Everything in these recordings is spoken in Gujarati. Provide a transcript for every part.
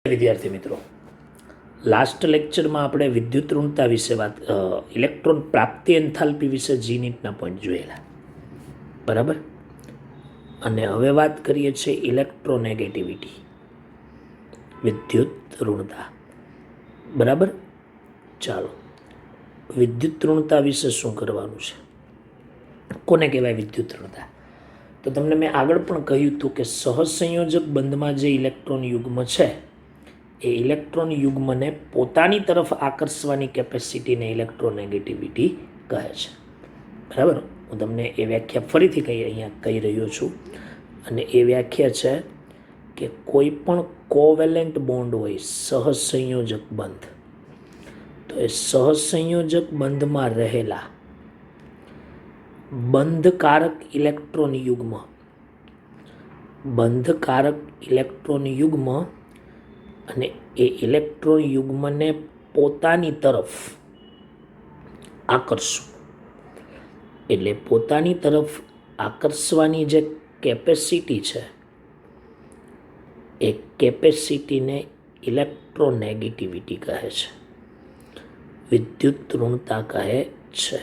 વિદ્યાર્થી મિત્રો, લાસ્ટ લેક્ચરમાં આપણે વિદ્યુત ઋણતા વિશે વાત ઇલેક્ટ્રોન પ્રાપ્તિ એન્થાલ્પી વિશે જીનીટના પોઈન્ટ જોયેલા, બરાબર. અને હવે વાત કરીએ છીએ ઇલેક્ટ્રોનેગેટિવિટી, વિદ્યુત ઋણતા, બરાબર. ચાલો, વિદ્યુત ઋણતા વિશે શું કરવાનું છે, કોને કહેવાય વિદ્યુત ઋણતા? તો તમને મેં આગળ પણ કહ્યું હતું કે સહસંયોજક બંધમાં જે ઇલેક્ટ્રોન યુગ્મ છે એ ઇલેક્ટ્રોન યુગ્મને પોતાની તરફ આકર્ષવાની કેપેસિટીને ઇલેક્ટ્રોનેગેટિવિટી કહે છે, બરાબર. હું તમને એ વ્યાખ્યા ફરીથી અહીંયા કહી રહ્યો છું, અને એ વ્યાખ્યા છે કે કોઈ પણ કોવેલેન્ટ બોન્ડ હોય, સહસંયોજક બંધ, તો એ સહસંયોજક બંધમાં રહેલા બંધકારક ઇલેક્ટ્રોન યુગ્મ, બંધકારક ઇલેક્ટ્રોન યુગ્મ અને એ ઇલેક્ટ્રોન યુગ્મને પોતાની તરફ આકર્ષવું, એટલે પોતાની તરફ આકર્ષવાની જે કેપેસિટી છે એ કેપેસિટીને ઇલેક્ટ્રોનેગેટિવિટી કહે છે, વિદ્યુત ઋણતા કહે છે.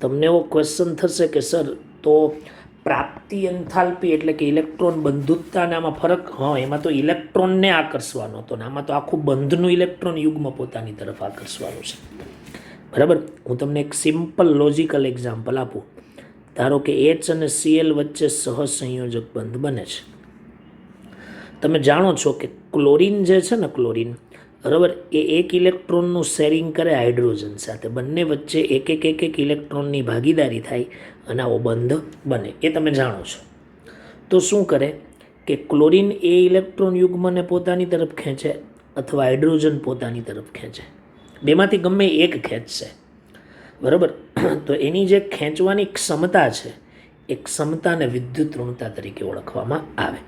તમને એવો ક્વેશ્ચન થશે કે સર, તો પ્રાપ્તિ એન્થાલ્પી એટલે કે ઇલેક્ટ્રોન બંધુકતા અને આમાં ફરક? હા, એમાં તો ઇલેક્ટ્રોનને આકર્ષવાનો હતો ને આમાં તો આખું બંધનું ઇલેક્ટ્રોન યુગ્મ પોતાની તરફ આકર્ષવાનું છે, બરાબર. હું તમને એક સિમ્પલ લોજિકલ એક્ઝામ્પલ આપું. ધારો કે H અને Cl વચ્ચે સહસંયોજક બંધ બને છે. તમે જાણો છો કે ક્લોરીન જે છે ને, ક્લોરીન, બરાબર, એ એક ઇલેક્ટ્રોનનું શેરિંગ કરે હાઇડ્રોજન સાથે, બંને વચ્ચે એક એક ઇલેક્ટ્રોનની ભાગીદારી થાય અને આવો બંધ બને, એ તમે જાણો છો. તો શું કરે કે ક્લોરીન એ ઇલેક્ટ્રોન યુગ્મને પોતાની તરફ ખેંચે અથવા હાઇડ્રોજન પોતાની તરફ ખેંચે, બેમાંથી ગમે એક ખેંચશે, બરાબર. તો એની જે ખેંચવાની ક્ષમતા છે એ ક્ષમતાને વિદ્યુત ઋણતા તરીકે ઓળખવામાં આવે,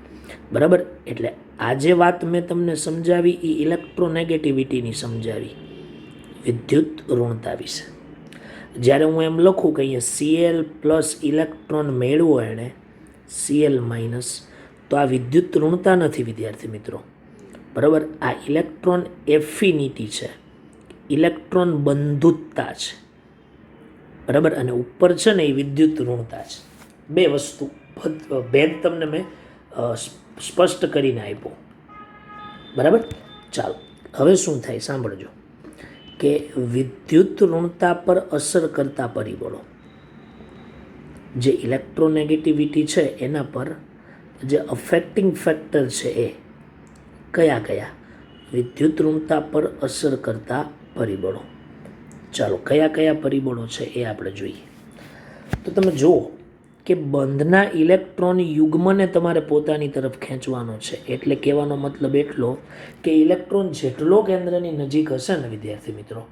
બરાબર. એટલે આ જે વાત મેં તમને સમજાવી એ ઇલેક્ટ્રોનેગેટિવિટીની સમજાવી, વિદ્યુત ઋણતા વિશે. જ્યારે હું એમ લખું કે અહીંયા Cl પ્લસ ઇલેક્ટ્રોન મેળવો એણે Cl માઇનસ, તો આ વિદ્યુત ઋણતા નથી વિદ્યાર્થી મિત્રો, બરાબર. આ ઇલેક્ટ્રોન એફિનિટી છે, ઇલેક્ટ્રોન બંધુતતા છે, બરાબર. અને ઉપર છે ને એ વિદ્યુત ઋણતા છે. બે વસ્તુ ભેદ તમને મેં સ્પષ્ટ કરીને આપ્યો, બરાબર. ચાલો, હવે શું થાય સાંભળજો કે વિદ્યુત ઋણતા પર અસર કરતા પરિબળો, જે ઇલેક્ટ્રોનેગેટિવિટી છે એના પર જે અફેક્ટિંગ ફેક્ટર છે એ કયા કયા? વિદ્યુત ઋણતા પર અસર કરતા પરિબળો. ચાલો, કયા કયા પરિબળો છે એ આપણે જોઈએ. તો તમે જુઓ કે બંધના ઇલેક્ટ્રોન યુગ્મને તમારે પોતાની તરફ ખેંચવાનો છે, એટલે કહેવાનો મતલબ એટલો કે ઇલેક્ટ્રોન જેટલો કેન્દ્રની નજીક હશે ને વિદ્યાર્થી મિત્રો,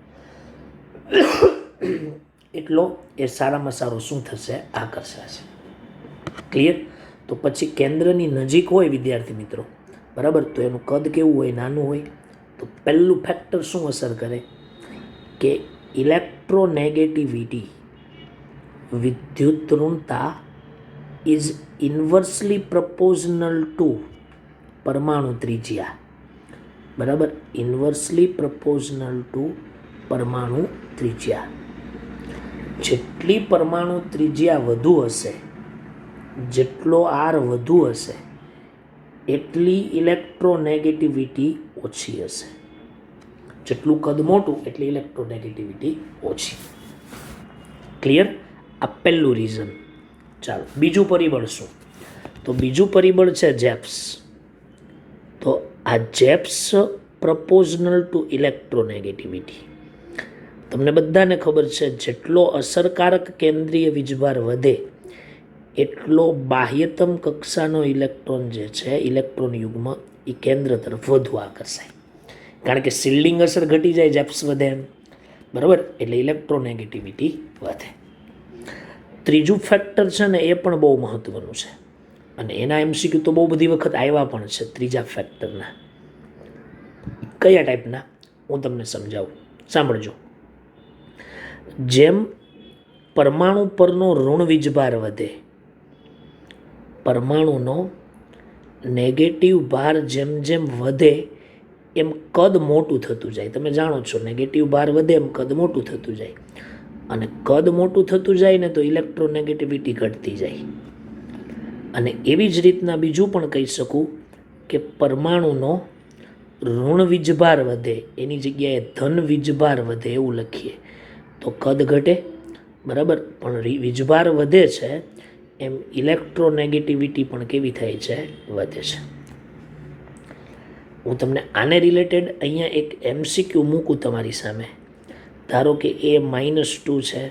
એટલો એ સારામાં સારો શું થશે? આકર્ષાશે. ક્લિયર? તો પછી કેન્દ્રની નજીક હોય વિદ્યાર્થી મિત્રો, બરાબર, તો એનું કદ કેવું હોય? નાનું હોય. તો પહેલું ફેક્ટર શું અસર કરે કે ઇલેક્ટ્રોનેગેટિવિટી, વિદ્યુત ઋણતા ઇઝ ઇન્વર્સલી પ્રપોઝનલ ટુ પરમાણુ ત્રિજ્યા, બરાબર. ઇન્વર્સલી પ્રપોઝનલ ટુ પરમાણુ ત્રિજ્યા. જેટલી પરમાણુ ત્રિજ્યા વધુ હશે, જેટલો R વધુ હશે, એટલી ઇલેક્ટ્રોનેગેટિવિટી ઓછી હશે. જેટલું કદ મોટું એટલી ઇલેક્ટ્રોનેગેટિવિટી ઓછી. ક્લિયર? આ પહેલું રીઝન. ચાલો, બીજું પરિબળ શું? તો બીજું પરિબળ છે જેપ્સ. તો આ જેપ્સ પ્રપોઝનલ ટુ ઇલેક્ટ્રોનેગેટિવિટી. તમને બધાને ખબર છે જેટલો અસરકારક કેન્દ્રીય વીજભાર વધે એટલો બાહ્યતમ કક્ષાનો ઇલેક્ટ્રોન જે છે, ઇલેક્ટ્રોન યુગ્મ, એ કેન્દ્ર તરફ વધુ આકર્ષાય, કારણ કે શિલ્ડિંગ અસર ઘટી જાય, જેપ્સ વધે એમ, બરાબર. એટલે ઇલેક્ટ્રોનેગેટિવિટી વધે. ત્રીજું ફેક્ટર છે ને એ પણ બહુ મહત્ત્વનું છે, અને એના MCQ તો બહુ બધી વખત આવ્યા પણ છે. ત્રીજા ફેક્ટરના કયા ટાઈપના હું તમને સમજાવું, સાંભળજો. જેમ પરમાણુ પરનો ઋણ વીજભાર વધે, પરમાણુનો નેગેટિવ ભાર જેમ જેમ વધે એમ કદ મોટું થતું જાય. તમે જાણો છો નેગેટિવ ભાર વધે એમ કદ મોટું થતું જાય, અને કદ મોટું થતું જાય ને તો ઇલેક્ટ્રોનેગેટિવિટી ઘટતી જાય. અને એવી જ રીતના બીજું પણ કહી શકું કે પરમાણુનો ઋણ વીજભાર વધે એની જગ્યાએ ધન વીજભાર વધે એવું લખીએ તો કદ ઘટે, બરાબર. પણ વીજભાર વધે છે એમ ઇલેક્ટ્રોનેગેટિવિટી પણ કેવી થાય છે? વધે છે. હું તમને આને રિલેટેડ અહીંયા એક MCQ મૂકું તમારી સામે. ધારો કે A-2 છે,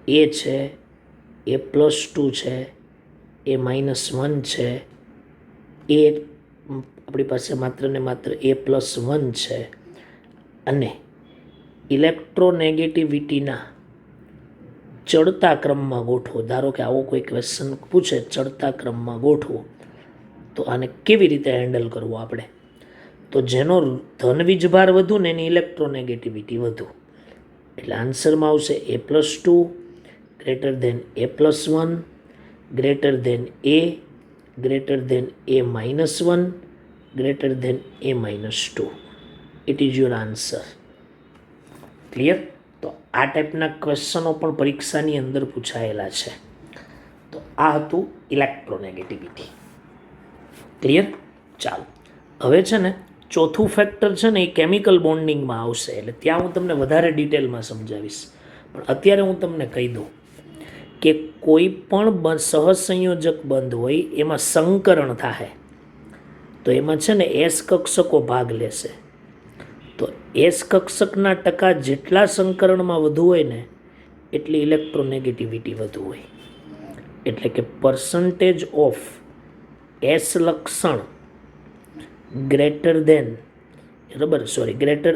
A છે, A+2 છે, A-1 છે, A આપણી પાસે માત્ર ને માત્ર A+1 છે, અને ઇલેક્ટ્રોનેગેટિવિટીના ચડતા ક્રમમાં ગોઠવો. ધારો કે આવો કોઈ ક્વેશ્ચન પૂછે ચડતા ક્રમમાં ગોઠવો, તો આને કેવી રીતે હેન્ડલ કરવું આપણે? તો જેનો ધન વીજભાર વધુ ને એની ઇલેક્ટ્રોનેગેટિવિટી વધુ. એટલે આન્સરમાં આવશે A+2 greater than A+1 greater than A greater than A-1 greater than A-2. It is your answer. Clear? તો આ ટાઈપના ક્વેશ્ચનો પણ પરીક્ષાની અંદર પૂછાયેલા છે. તો આ હતું ઇલેક્ટ્રોનેગેટિવિટી. ક્લિયર? ચાલો, હવે છે ને ચોથું ફેક્ટર છે ને એ કેમિકલ બોન્ડિંગમાં આવશે, એટલે ત્યાં હું તમને વધારે ડિટેલમાં સમજાવીશ. પણ અત્યારે હું તમને કહી દઉં કે કોઈ પણ સહસંયોજક બંધ હોય એમાં સંકરણ થાય તો એમાં છે ને S કક્ષકો ભાગ લેશે. તો S કક્ષકના ટકા જેટલા સંકરણમાં વધુ હોય ને એટલી ઇલેક્ટ્રોનેગેટિવિટી વધુ હોય. એટલે કે પર્સન્ટેજ ઓફ S લક્ષણ ગ્રેટર દેન, બરાબર, sorry, greater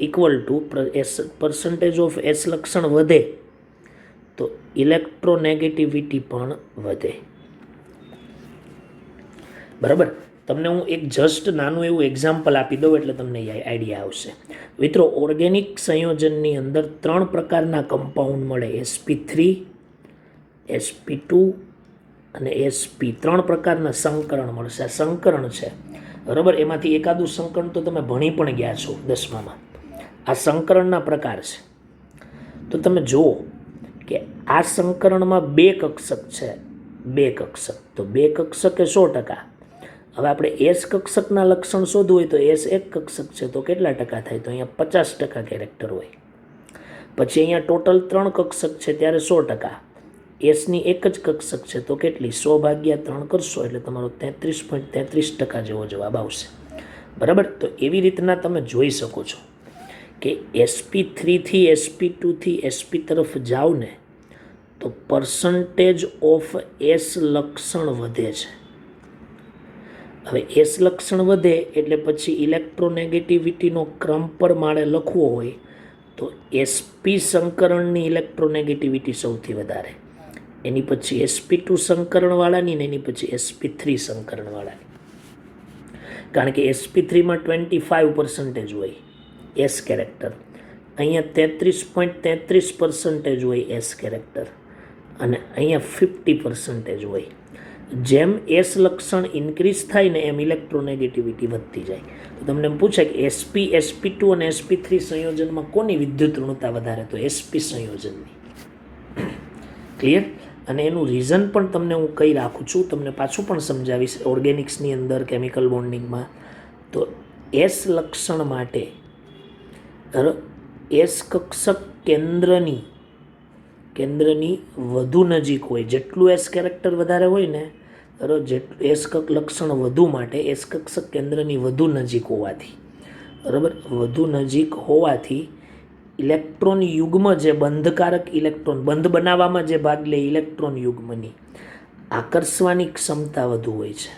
equal to percentage of S લક્ષણ વધે તો ઇલેક્ટ્રોનેગેટિવિટી પણ વધે. બરાબર. તમને હું એક જસ્ટ નાનું એવું એક્ઝામ્પલ આપી દઉં એટલે તમને આઈડિયા આવશે. મિત્રો, ઓર્ગેનિક સંયોજનની અંદર 3 પ્રકારના કમ્પાઉન્ડ મળે: sp3, sp2 અને sp. 3 પ્રકારના સંકરણ મળશે. આ સંકરણ છે, બરાબર. એમાંથી એકાદું સંકરણ તો તમે ભણી પણ ગયા છો 10મામાં. આ સંકરણના પ્રકાર છે. તો તમે જુઓ કે આ સંકરણમાં 2 કક્ષક છે, 2 કક્ષક. તો 2 કક્ષક એ 100%. હવે આપણે S કક્ષકના લક્ષણ શોધવું હોય તો S એક કક્ષક છે તો કેટલા ટકા થાય? તો અહીંયા 50% કેરેક્ટર હોય. પછી અહીંયા ટોટલ 3 કક્ષક છે ત્યારે 100%. Sની એક જ કક્ષક છે તો કેટલી? 100/3 કરશો એટલે તમારો 33.33% જેવો જવાબ આવશે. બરાબર. તો એવી રીતના તમે જોઈ શકો છો કે sp3 થી sp2 થી sp તરફ જાઓ ને તો પર્સન્ટેજ ઓફ S લક્ષણ વધે છે. હવે S લક્ષણ વધે એટલે પછી ઇલેક્ટ્રોનેગેટિવિટીનો ક્રમ પર માળે લખવો હોય તો sp સંકરણની ઇલેક્ટ્રોનેગેટિવિટી સૌથી વધારે, એની પછી sp2 સંકરણવાળાની ને એની પછી sp3 સંકરણવાળાની. કારણ કે sp3માં 25% હોય S કેરેક્ટર, અહીંયા 33.33% હોય S કેરેક્ટર, અને અહીંયા 50% હોય. જેમ S લક્ષણ ઇન્ક્રીઝ થાય ને એમ ઇલેક્ટ્રોનેગેટિવિટી વધતી જાય. તો તમને એમ પૂછે કે sp, sp2 અને sp3 સંયોજનમાં કોની વિદ્યુત ઋણતા વધારે? તો sp સંયોજનની. ક્લિયર? અને એનું રીઝન પણ તમને હું કહી રાખું છું, તમને પાછું પણ સમજાવીશ ઓર્ગેનિક્સની અંદર કેમિકલ બોન્ડિંગમાં. તો S લક્ષણ માટે S કક્ષક કેન્દ્રની વધુ નજીક હોય. જેટલું S કેરેક્ટર વધારે હોય ને, જેટલું S લક્ષણ વધુ માટે S કક્ષક કેન્દ્રની વધુ નજીક હોવાથી, બરાબર, વધુ નજીક હોવાથી ઇલેક્ટ્રોન યુગ્મ જે બંધકારક ઇલેક્ટ્રોન બંધ બનાવવામાં જે ભાગ લે ઇલેક્ટ્રોન યુગ્મની આકર્ષવાની ક્ષમતા વધુ હોય છે.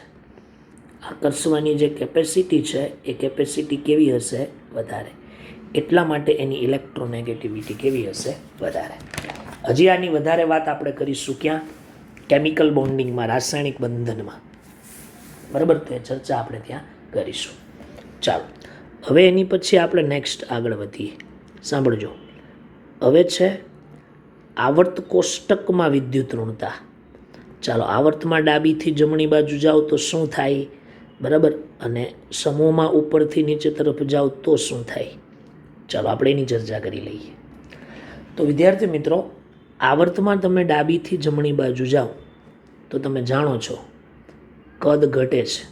આકર્ષવાની જે કેપેસિટી છે એ કેપેસિટી કેવી હશે? વધારે. એટલા માટે એની ઇલેક્ટ્રોનેગેટિવિટી કેવી હશે? વધારે. હજી આની વધારે વાત આપણે કરીશું ક્યાં? કેમિકલ બોન્ડિંગમાં, રાસાયણિક બંધનમાં. બરાબર. તો એ ચર્ચા આપણે ત્યાં કરીશું. ચાલો, હવે એની પછી આપણે નેક્સ્ટ આગળ વધીએ. સાંભળજો. હવે છે આવર્ત કોષ્ટકમાં વિદ્યુત ઋણતા. ચાલો, આવર્તમાં ડાબીથી જમણી બાજુ જાઓ તો શું થાય? બરાબર, અને સમૂહમાં ઉપરથી નીચે તરફ જાઓ તો શું થાય? ચાલો આપણે એની ચર્ચા કરી લઈએ. તો વિદ્યાર્થી મિત્રો, આવર્તમાં તમે ડાબીથી જમણી બાજુ જાઓ તો તમે જાણો છો કદ ઘટે છે.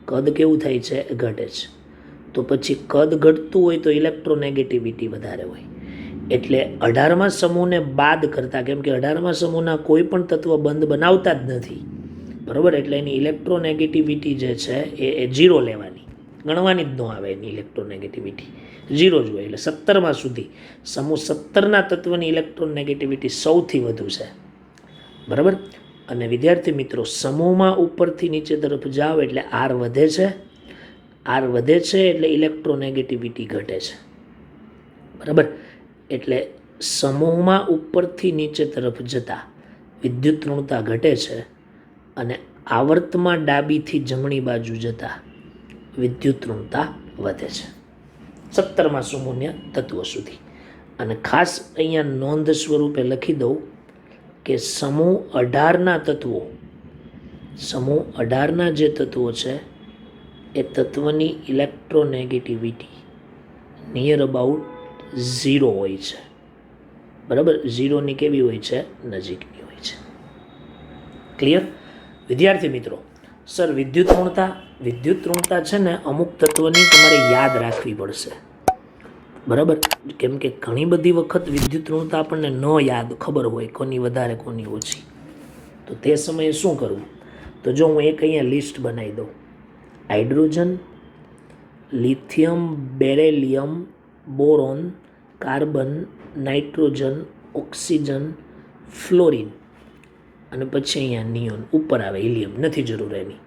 કદ કેવું થાય છે? ઘટે છે. તો પછી કદ ઘટતું હોય તો ઇલેક્ટ્રોનેગેટિવિટી વધારે હોય. એટલે 18મા સમૂહને બાદ કરતા, કેમ કે 18મા સમૂહના કોઈ પણ તત્વ બંધ બનાવતા જ નથી, બરાબર, એટલે એની ઇલેક્ટ્રોનેગેટિવિટી જે છે એ 0 લેવાની, ગણવાની જ ન આવે. એની ઇલેક્ટ્રોનેગેટિવિટી 0 જ હોય. એટલે 17મા સુધી સમૂહ 17ના તત્વની ઇલેક્ટ્રોનેગેટિવિટી સૌથી વધુ છે, બરાબર. અને વિદ્યાર્થી મિત્રો, સમૂહમાં ઉપરથી નીચે તરફ જાઓ એટલે આર વધે છે. આર વધે છે એટલે ઇલેક્ટ્રોનેગેટિવિટી ઘટે છે, બરાબર. એટલે સમૂહમાં ઉપરથી નીચે તરફ જતા વિદ્યુત ઋણતા ઘટે છે અને આવર્તમાં ડાબીથી જમણી બાજુ જતા વિદ્યુત ઋણતા વધે છે 17મા સમૂહના તત્વો સુધી. અને ખાસ અહીંયા નોંધ સ્વરૂપે લખી દઉં કે સમૂહ 18ના તત્વો, સમૂહ 18ના જે તત્વો છે એ તત્વની ઇલેક્ટ્રોનેગેટિવિટી નિયર અબાઉટ 0 હોય છે, બરાબર. 0ની કેવી હોય છે? નજીકની હોય છે. ક્લિયર વિદ્યાર્થી મિત્રો? સર, વિદ્યુત ઋણતા છે ને અમુક તત્વની તમારે યાદ રાખવી પડશે, બરાબર. કેમ કે ઘણી બધી વખત વિદ્યુત ઋણતા આપણને ન યાદ ખબર હોય કોની વધારે કોની ઓછી. તો તે સમયે શું કરવું? તો જો હું એક અહીંયા લિસ્ટ બનાવી દઉં: hydrogen, lithium, beryllium, boron, carbon, nitrogen, oxygen, fluorine, અને પછી અહીંયા નિયોન ઉપર આવે, હિલિયમ નથી જરૂર એની.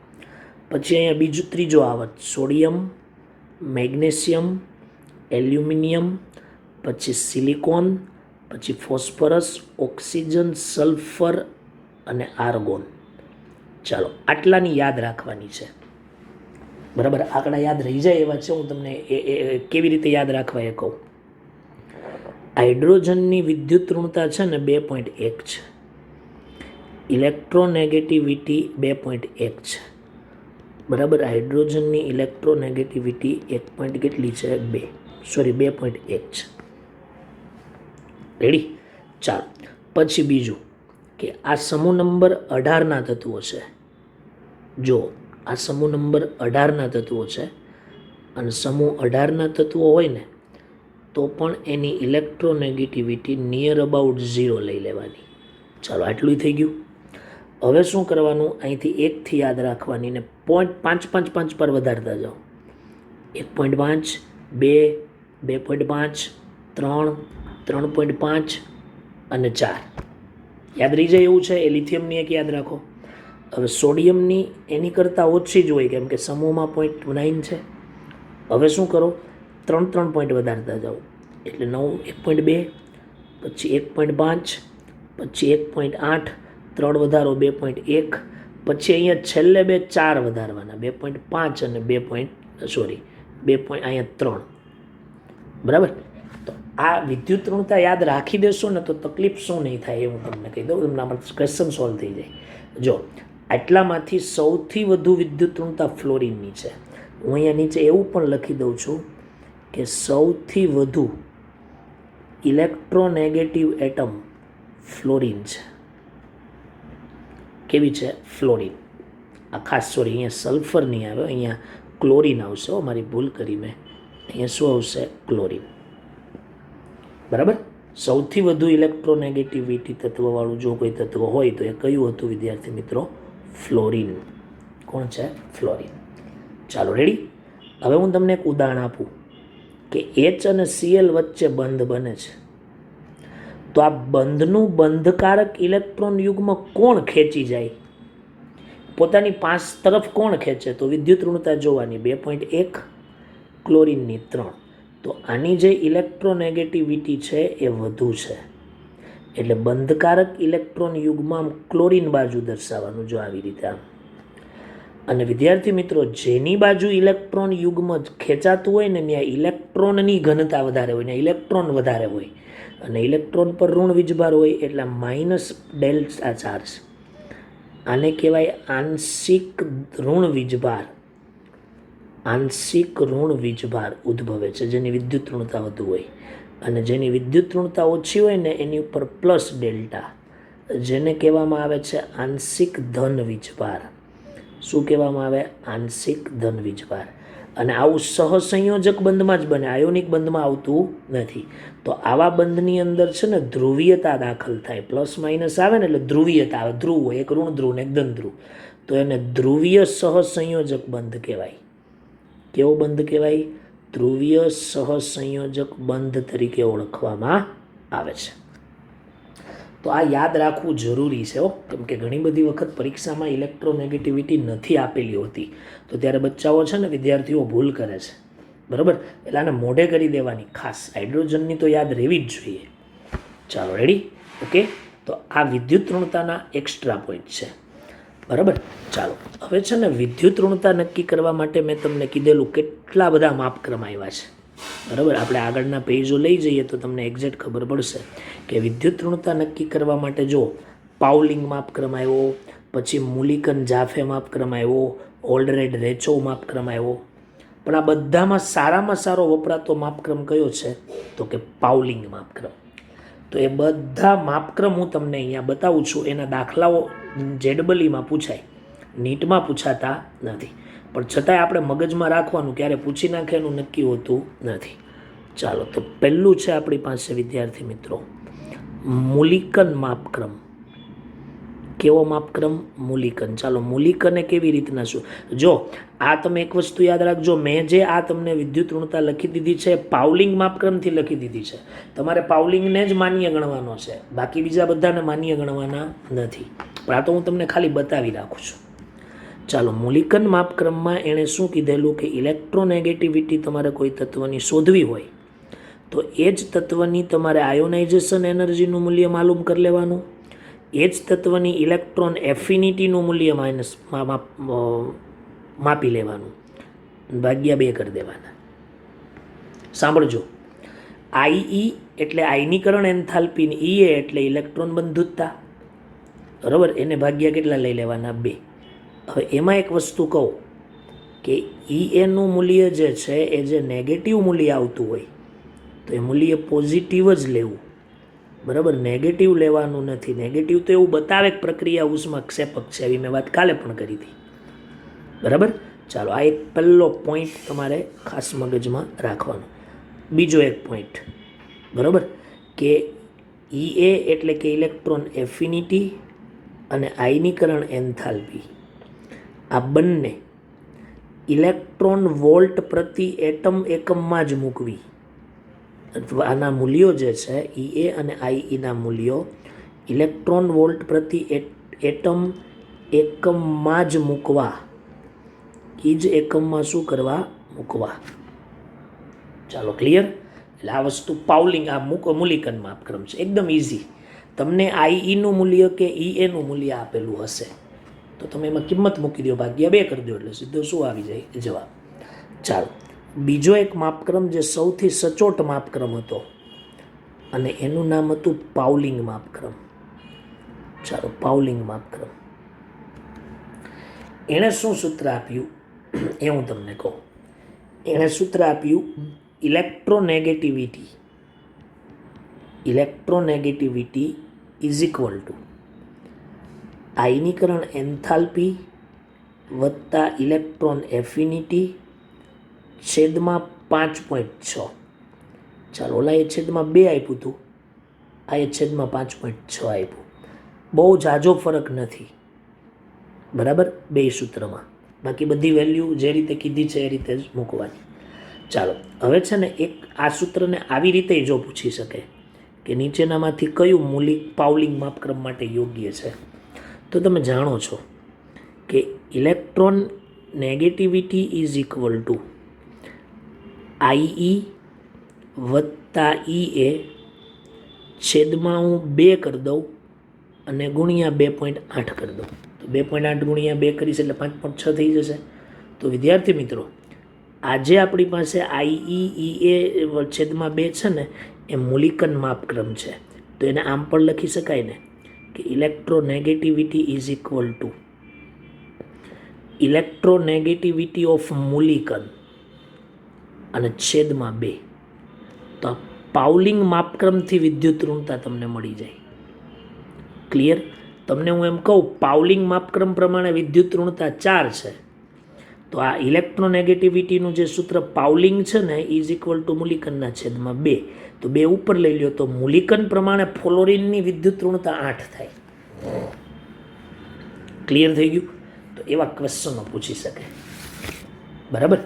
પછી અહીંયા બીજું ત્રીજો આવે સોડિયમ, મેગ્નેશિયમ, એલ્યુમિનિયમ, પછી સિલિકોન, પછી ફોસ્ફરસ, ઓક્સિજન, સલ્ફર અને આર્ગોન. ચાલો, આટલાની યાદ રાખવાની છે, બરાબર. આંકડા યાદ રહી જાય એવા છે. હું તમને એ કેવી રીતે યાદ રાખવા એ કહું. હાઇડ્રોજનની વિદ્યુત ઋણતા છે ને 2.1 છે, ઇલેક્ટ્રોનેગેટિવિટી 2.1 છે, બરાબર. હાઇડ્રોજનની ઇલેક્ટ્રોનેગેટિવિટી 1 પોઈન્ટ કેટલી છે? 2.1 છે. રેડી? ચાલો, પછી બીજું કે આ સમૂહ નંબર 18ના તત્વો છે. જો આ સમૂહ નંબર 18ના તત્વો છે અને સમૂહ 18ના તત્વો હોય ને તો પણ એની ઇલેક્ટ્રોનેગેટિવિટી નિયર અબાઉટ 0 લઈ લેવાની. ચાલો, આટલું થઈ ગયું. હવે શું કરવાનું? અહીંથી 1થી યાદ રાખવાની ને 0.5 પર વધારતા જાઓ. 1.5, 2, 2.5, 3, 3.5 અને 4 યાદ રહી જાય એવું છે. એ લિથિયમની એક યાદ રાખો. હવે સોડિયમની એની કરતાં ઓછી જ હોય, કેમ કે સમૂહમાં 0.9 છે. હવે શું કરો? 3 પોઈન્ટ વધારતા જાઓ એટલે 1.2, પછી 1.5, પછી 1.8, 3 વધારો 2.1, પછી અહીંયા છેલ્લે 4 વધારવાના, 2.5 અને 2 અહીંયા 3, બરાબર. તો આ વિદ્યુત ઋણતા યાદ રાખી દેશો ને તો તકલીફ શું નહીં થાય એ હું તમને કહી દઉં. તમને આમાં ક્વેશ્ચન સોલ્વ થઈ જાય. જો આટલામાંથી સૌથી વધુ વિદ્યુત ઋણતા ફ્લોરિનની છે. હું અહીંયા નીચે એવું પણ લખી દઉં છું કે સૌથી વધુ ઇલેક્ટ્રોનેગેટિવ એટમ ફ્લોરિન છે. કેવી છે? ફ્લોરિન. આ ખાસ, સોરી, અહીંયા સલ્ફર નહીં આવે, અહીંયા ક્લોરિન આવશે. મારી ભૂલ કરી મેં. અહીંયા શું આવશે? ક્લોરિન, બરાબર. સૌથી વધુ ઇલેક્ટ્રોનેગેટિવિટી તત્વવાળું જો કોઈ તત્વ હોય તો એ કયું હતું વિદ્યાર્થી મિત્રો? ફ્લોરિન. કોણ છે? ફ્લોરિન. ચાલો, રેડી? હવે હું તમને એક ઉદાહરણ આપું કે H અને Cl વચ્ચે બંધ બને છે, તો આ બંધનું બંધકારક ઇલેક્ટ્રોન યુગ્મ કોણ ખેંચી જાય? પોતાની પાસ તરફ કોણ ખેંચે? તો વિદ્યુત ઋણતા જોવાની. 2.1, ક્લોરિનની 3. તો આની જે ઇલેક્ટ્રોનેગેટિવિટી છે એ વધુ છે, એટલે બંધકારક ઇલેક્ટ્રોન યુગ્મ ક્લોરિન બાજુ દર્શાવવાનું. જો આવી રીતે આમ. અને વિદ્યાર્થી મિત્રો, જેની બાજુ ઇલેક્ટ્રોન યુગ્મ ખેંચાતું હોય ને ત્યાં ઇલેક્ટ્રોનની ઘનતા વધારે હોય, ને ઇલેક્ટ્રોન વધારે હોય, અને ઇલેક્ટ્રોન પર ઋણ વીજભાર હોય એટલે માઇનસ ડેલ્ટા ચાર્જ. આને કહેવાય આંશિક ઋણ વીજભાર આંશિક ઋણ વીજભાર ઉદ્ભવે છે, જેની વિદ્યુત ઋણતા વધુ હોય, અને જેની વિદ્યુત ઋણતા ઓછી હોય ને એની ઉપર પ્લસ ડેલ્ટા, જેને કહેવામાં આવે છે આંશિક ધન વીજભાર. શું કહેવામાં આવે? આંશિક ધન વીજભાર. અને આવું સહસંયોજક બંધમાં જ બને, આયોનિક બંધમાં આવતું નથી. તો આવા બંધની અંદર છે ને ધ્રુવીયતા દાખલ થાય, પ્લસ માઇનસ આવે ને એટલે ધ્રુવીયતા આવે. ધ્રુવ હોય, એક ઋણ ધ્રુવ ને એક ધન ધ્રુવ, તો એને ધ્રુવીય સહસંયોજક બંધ કહેવાય. કેવો બંધ કહેવાય? ધ્રુવીય સહસંયોજક બંધ તરીકે ઓળખવામાં આવે છે. તો આ યાદ રાખવું જરૂરી છે, કેમ કે ઘણી બધી વખત પરીક્ષામાં ઇલેક્ટ્રોનેગેટિવિટી નથી આપેલી હોતી, તો ત્યારે બચ્ચાઓ છે ને, વિદ્યાર્થીઓ ભૂલ કરે છે. બરાબર, એટલે આને મોઢે કરી દેવાની ખાસ. હાઇડ્રોજનની તો યાદ રહેવી જ જોઈએ. ચાલો, રેડી? ઓકે. તો આ વિદ્યુત ઋણતાના એક્સ્ટ્રા પોઈન્ટ છે. બરાબર, ચાલો હવે છે ને વિદ્યુત ઋણતા નક્કી કરવા માટે મેં તમને કીધેલું કેટલા બધા માપક્રમ આવ્યા છે. બરાબર, આપણે આગળના પેજો લઈ જઈએ તો તમને એક્ઝેક્ટ ખબર પડશે કે વિદ્યુત ઋણતા નક્કી કરવા માટે જો પાઉલિંગ માપક્રમ આવ્યો, પછી મુલિકન જાફે માપક્રમ આવ્યો, ઓલ્ડરેડ રેચો માપક્રમ આવ્યો, પણ આ બધામાં સારામાં સારો વપરાતો માપક્રમ કયો છે? તો કે પાઉલિંગ માપક્રમ. તો એ બધા માપક્રમ હું તમને અહીંયા બતાવું છું. એના દાખલાઓ જેડબલીમાં પૂછાય, નીટમાં પૂછાતા નથી, પણ છતાંય આપણે મગજમાં રાખવાનું, ક્યારે પૂછી નાખે એનું નક્કી હોતું નથી. ચાલો, તો પહેલું છે આપણી પાસે વિદ્યાર્થી મિત્રો મુલિકન માપક્રમ. કેવો માપક્રમ? મુલિકન. ચાલો, મુલિકન એ કેવી રીતના શું? જો આ તમે એક વસ્તુ યાદ રાખજો, મેં જે આ તમને વિદ્યુત ઋણતા લખી દીધી છે પાઉલિંગ માપક્રમથી લખી દીધી છે. તમારે પાઉલિંગને જ માન્ય ગણવાનો છે, બાકી બીજા બધાને માન્ય ગણવાના નથી. પણ આ તો હું તમને ખાલી બતાવી રાખું છું. ચાલો, મુલિકન માપક્રમમાં એણે શું કીધેલું કે ઇલેક્ટ્રોનેગેટિવિટી તમારે કોઈ તત્વની શોધવી હોય તો એ જ તત્વની તમારે આયોનાઇઝેશન એનર્જીનું મૂલ્ય માલુમ કરી લેવાનું, એ જ તત્વની ઇલેક્ટ્રોન એફિનિટીનું મૂલ્ય માપી લેવાનું, ભાગ્યા 2 કરી દેવાના. સાંભળજો, આઈ એટલે આયનીકરણ એન્થાલ્પી, ઈ એટલે ઇલેક્ટ્રોન બંધુતતા. બરાબર, એને ભાગ્યા કેટલા લઈ લેવાના? 2. હવે એમાં એક વસ્તુ કહું કે એનું મૂલ્ય જે છે એ જે નેગેટિવ મૂલ્ય આવતું હોય તો એ મૂલ્ય પોઝિટિવ જ લેવું. બરાબર, નેગેટિવ લેવાનું નથી. નેગેટિવ તો એવું બતાવે કે પ્રક્રિયા ઉષ્માક્ષેપક છે, એવી મેં વાત કાલે પણ કરી હતી. બરાબર, ચાલો, આ એક પહેલો પોઈન્ટ તમારે ખાસ મગજમાં રાખવાનો. બીજો એક પોઈન્ટ, બરાબર, કે ઈ એટલે કે ઇલેક્ટ્રોન એફિનિટી અને આયનીકરણ એન્થાલ્પી, આ બંને ઇલેક્ટ્રોન વોલ્ટ પ્રતિ એટમ એકમમાં જ મૂકવી. આના મૂલ્યો જે છે ઈ અને આઈના મૂલ્યો ઇલેક્ટ્રોન વોલ્ટ પ્રતિ એટમ એકમમાં જ મૂકવા. એ જ એકમમાં શું કરવા? મૂકવા. ચાલો, ક્લિયર? એટલે આ વસ્તુ પાઉલિંગ, આ મુલિકન માપક્રમ છે, એકદમ ઇઝી. તમને આઈનું મૂલ્ય કે ઈએનું મૂલ્ય આપેલું હશે તો તમે એમાં કિંમત મૂકી દો, ભાગ્યા 2 કરી દો, એટલે સીધો શું આવી જાય? જવાબ. ચાલો, બીજો એક માપક્રમ જે સૌથી સચોટ માપક્રમ હતો અને એનું નામ હતું પાઉલિંગ માપક્રમ. ચાલો, પાઉલિંગ માપક્રમ. એણે શું સૂત્ર આપ્યું એ હું તમને કહું. એણે સૂત્ર આપ્યું ઇલેક્ટ્રોનેગેટિવિટી ઇઝ ઇક્વલ ટુ આયનીકરણ એન્થાલ્પી વત્તા ઇલેક્ટ્રોન એફિનિટી છેદમાં 5.6. ચાલો, ઓલા એ છેદમાં 2 આપ્યું હતું, આ એ છેદમાં 5.6 આપ્યું. બહુ ઝાઝો ફરક નથી. બરાબર, બે સૂત્રમાં. બાકી બધી વેલ્યુ જે રીતે કીધી છે એ રીતે જ મૂકવાની. ચાલો, હવે છે ને એક આ સૂત્રને આવી રીતે જો પૂછી શકે કે નીચેનામાંથી કયું પાઉલિંગ માપક્રમ માટે યોગ્ય છે, તો તમે જાણો છો કે electron negativity is equal to I વત્તા ઈ છેદમાં હું 2 કરી દઉં અને ગુણ્યા 2.8 કરી દઉં. તો 2.8 ગુણ્યા 2 કરીશ એટલે 5.6 થઈ જશે. તો વિદ્યાર્થી મિત્રો, આજે આપણી પાસે આઈ છેદમાં 2 છે ને એ મુલિકન માપક્રમ છે. તો એને આમ પણ લખી શકાય ને કે electronegativity is equal to electronegativity of Mulliken અને છેદમાં 2. તો આ પાઉલિંગ માપક્રમથી વિદ્યુત ઋણતા તમને મળી જાય. ક્લિયર? તમને હું એમ કહું પાઉલિંગ માપક્રમ પ્રમાણે વિદ્યુત ઋણતા 4 છે, તો આ ઇલેક્ટ્રોનેગેટિવિટીનું જે સૂત્ર પાઉલિંગ છે ને ઇઝ ઇક્વલ ટુ મૂલિકનના છેદમાં 2. તો 2 ઉપર લઈ લ્યો તો મૂલિકન પ્રમાણે ફ્લોરિનની વિદ્યુત ઋણતા 8 થાય. ક્લિયર થઈ ગયું? તો એવા ક્વેશ્ચનો પૂછી શકે. બરાબર?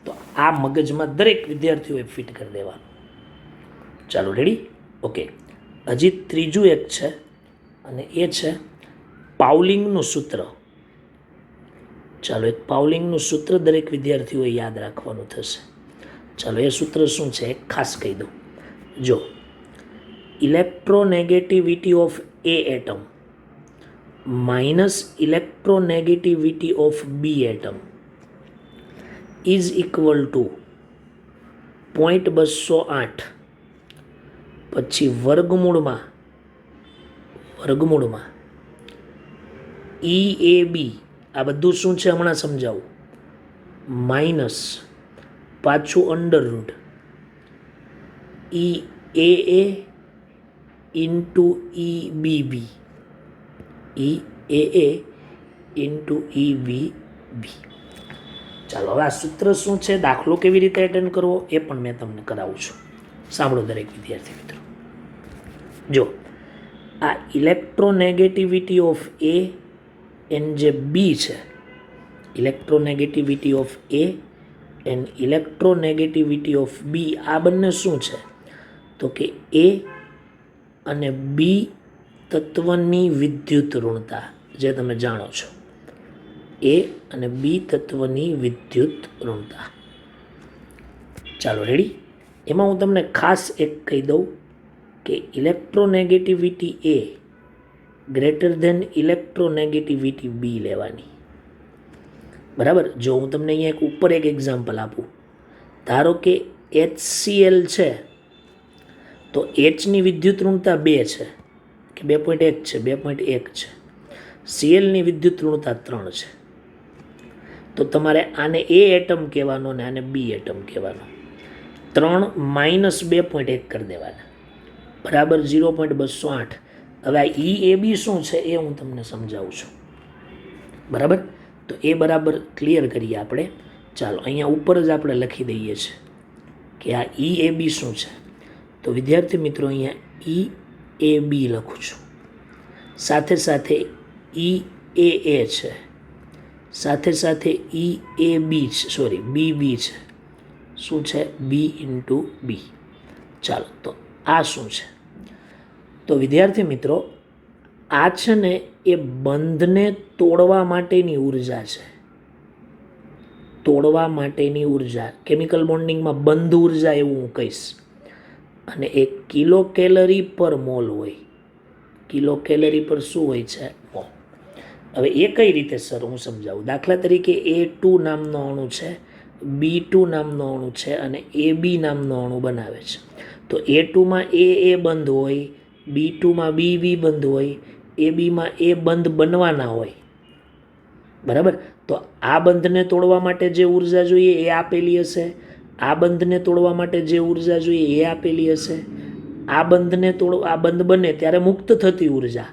તો આ મગજમાં દરેક વિદ્યાર્થીઓએ ફિટ કરી દેવાનું. ચાલો રેડી? ઓકે. હજી ત્રીજું એક છે અને એ છે પાઉલિંગનું સૂત્ર. ચાલો એક પાઉલિંગનું સૂત્ર દરેક વિદ્યાર્થીઓએ યાદ રાખવાનું થશે. ચાલો એ સૂત્ર શું છે ખાસ કહી દઉં. જો electronegativity of A atom minus electronegativity of B atom is equal to 0.208 પછી વર્ગમૂળમાં EAB, આ બધું શું છે હમણાં સમજાવું, માઇનસ પાછું under root EAA into EBB, EAA into EBB. ચાલો હવે આ સૂત્ર શું છે, દાખલો કેવી રીતે એટેન્ડ કરવો એ પણ મેં તમને કરાવું છું. સાંભળો દરેક વિદ્યાર્થી મિત્રો. જો આ ઇલેક્ટ્રોનેગેટિવિટી ઓફ એ એન્ડ જે બી છે, electronegativity of A and electronegativity of B, આ બંને શું છે તો કે એ અને બી તત્વની વિદ્યુત ઋણતા જે તમે જાણો છો, એ અને બી તત્વની વિદ્યુત ઋણતા. ચાલો રેડી? એમાં હું તમને ખાસ એક કહી દઉં કે ઇલેક્ટ્રોનેગેટિવિટી એ ગ્રેટર ધેન ઇલેક્ટ્રોનેગેટિવિટી બી લેવાની. બરાબર? જો હું તમને અહીંયા એક ઉપર એક એક્ઝામ્પલ આપું, ધારો કે HCl છે તો Hની વિદ્યુત ઋણતા 2 છે કે 2.1 છે, 2.1 છે. Clની વિદ્યુત ઋણતા 3 છે. તો તમારે આને એ એટમ કહેવાનો ને આને બી એટમ કહેવાનો. 3 માઇનસ 2.1 કરી દેવાના, બરાબર 0.208. હવે આ EAB શું છે એ હું તમને સમજાવું છું. બરાબર? તો એ બરાબર ક્લિયર કરીએ આપણે. ચાલો અહીંયા ઉપર જ આપણે લખી દઈએ છીએ કે આ EAB શું છે. તો વિદ્યાર્થી મિત્રો અહીંયા EAB લખું છું, સાથે સાથે EAA છે, સાથે સાથે EAB છે, સોરી BB છે. શું છે? બી ઇન્ટુ બી. ચાલો તો આ શું છે? તો વિદ્યાર્થી મિત્રો આ છે ને એ બંધને તોડવા માટેની ઉર્જા છે. તોડવા માટેની ઉર્જા, કેમિકલ બોન્ડિંગમાં બંધ ઉર્જા એવું હું કહીશ. અને એ કિલો કેલરી પર મોલ હોય. કિલો કેલરી પર શું હોય છે? મોલ. હવે એ કઈ રીતે સર હું સમજાવું. દાખલા તરીકે A2 નામનો અણુ છે, B2 નામનો અણુ છે અને AB નામનો અણુ બનાવે છે. તો A2માં AA બંધ હોય, B2માં BB બંધ હોય, ABમાં એ બંધ બનવાના હોય. બરાબર? તો આ બંધને તોડવા માટે જે ઉર્જા જોઈએ એ આપેલી હશે, આ બંધને તોડવા માટે જે ઉર્જા જોઈએ એ આપેલી હશે. આ બંધ બને ત્યારે મુક્ત થતી ઉર્જા,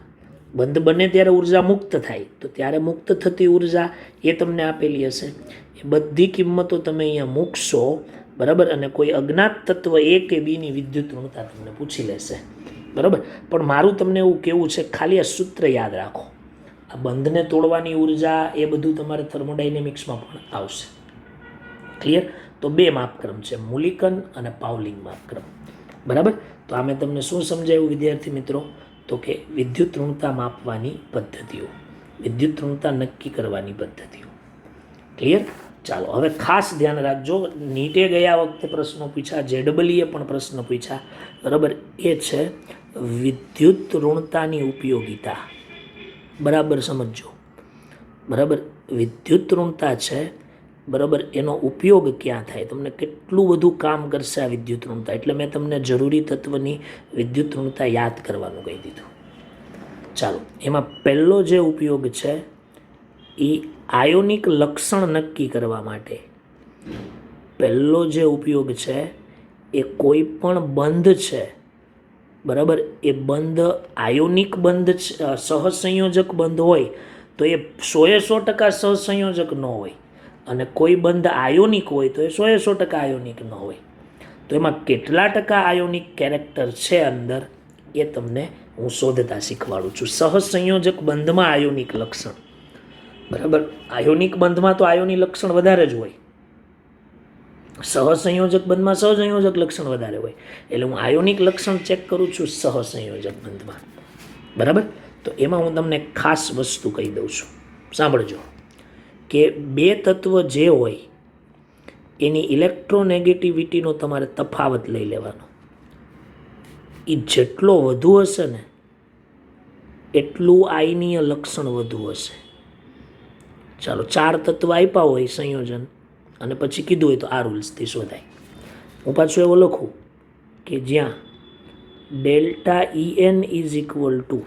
બંધ બને ત્યારે ઉર્જા મુક્ત થાય, તો ત્યારે મુક્ત થતી ઉર્જા એ તમને આપેલી હશે. એ બધી કિંમતો તમે અહીંયા મૂકશો. બરાબર? અને કોઈ અજ્ઞાત તત્વ એ કે બીની વિદ્યુત ઋણતા તમને પૂછી લેશે. બરાબર? પણ મારું તમને એવું કહેવું છે, ખાલી આ સૂત્ર યાદ રાખો. આ બંધને તોડવાની ઉર્જા એ બધું તમારે થર્મોડાયનેમિક્સમાં પણ આવશે. ક્લિયર? તો 2 માપક્રમ છે, મૂલિકન અને પાઉલિંગ માપક્રમ. બરાબર? તો આ મેં તમને શું સમજાવ્યું વિદ્યાર્થી મિત્રો? તો કે વિદ્યુત ઋણતા માપવાની પદ્ધતિઓ, વિદ્યુત ઋણતા નક્કી કરવાની પદ્ધતિઓ. ક્લિયર? ચાલો હવે ખાસ ધ્યાન રાખજો. નીટે ગયા વખતે પ્રશ્નો પૂછ્યા, JEE પણ પ્રશ્ન પૂછ્યા. બરાબર? એ છે વિદ્યુત ઋણતાની ઉપયોગિતા. બરાબર સમજો. બરાબર? વિદ્યુત ઋણતા છે, બરાબર, એનો ઉપયોગ ક્યાં થાય, તમને કેટલું બધું કામ કરશે આ વિદ્યુત ઋણતા. એટલે મેં તમને જરૂરી તત્વની વિદ્યુત ઋણતા યાદ કરવાનું કહી દીધું. ચાલો એમાં પહેલો જે ઉપયોગ છે એ આયોનિક લક્ષણ નક્કી કરવા માટે. પહેલો જે ઉપયોગ છે એ કોઈ પણ બંધ છે, બરાબર, એ બંધ આયોનિક બંધ સહસંયોજક બંધ હોય તો એ 100% સહસંયોજક ન હોય, અને કોઈ બંધ આયોનિક હોય તો એ 100% આયોનિક ન હોય. તો એમાં કેટલા ટકા આયોનિક કેરેક્ટર છે અંદર એ તમને હું શોધતા શીખવાડું છું. સહસંયોજક બંધમાં આયોનિક લક્ષણ, બરાબર, આયોનિક બંધમાં તો આયોનિક લક્ષણ વધારે જ હોય, સહસંયોજક બંધમાં સહસંયોજક લક્ષણ વધારે હોય. એટલે હું આયોનિક લક્ષણ ચેક કરું છું સહસંયોજક બંધમાં, બરાબર. તો એમાં હું તમને ખાસ વસ્તુ કહી દઉં છું, સાંભળજો, કે બે તત્વ જે હોય એની ઇલેક્ટ્રોનેગેટિવિટીનો તમારે તફાવત લઈ લેવાનો. એ જેટલો વધુ હશે ને એટલું આયનીય લક્ષણ વધુ હશે. ચાલો, 4 તત્વ આપ્યા હોય સંયોજન, અને પછી કીધું હોય તો આ રૂલ્સથી શોધાય. હું પાછું એવો લખું કે જ્યાં delta EN is equal two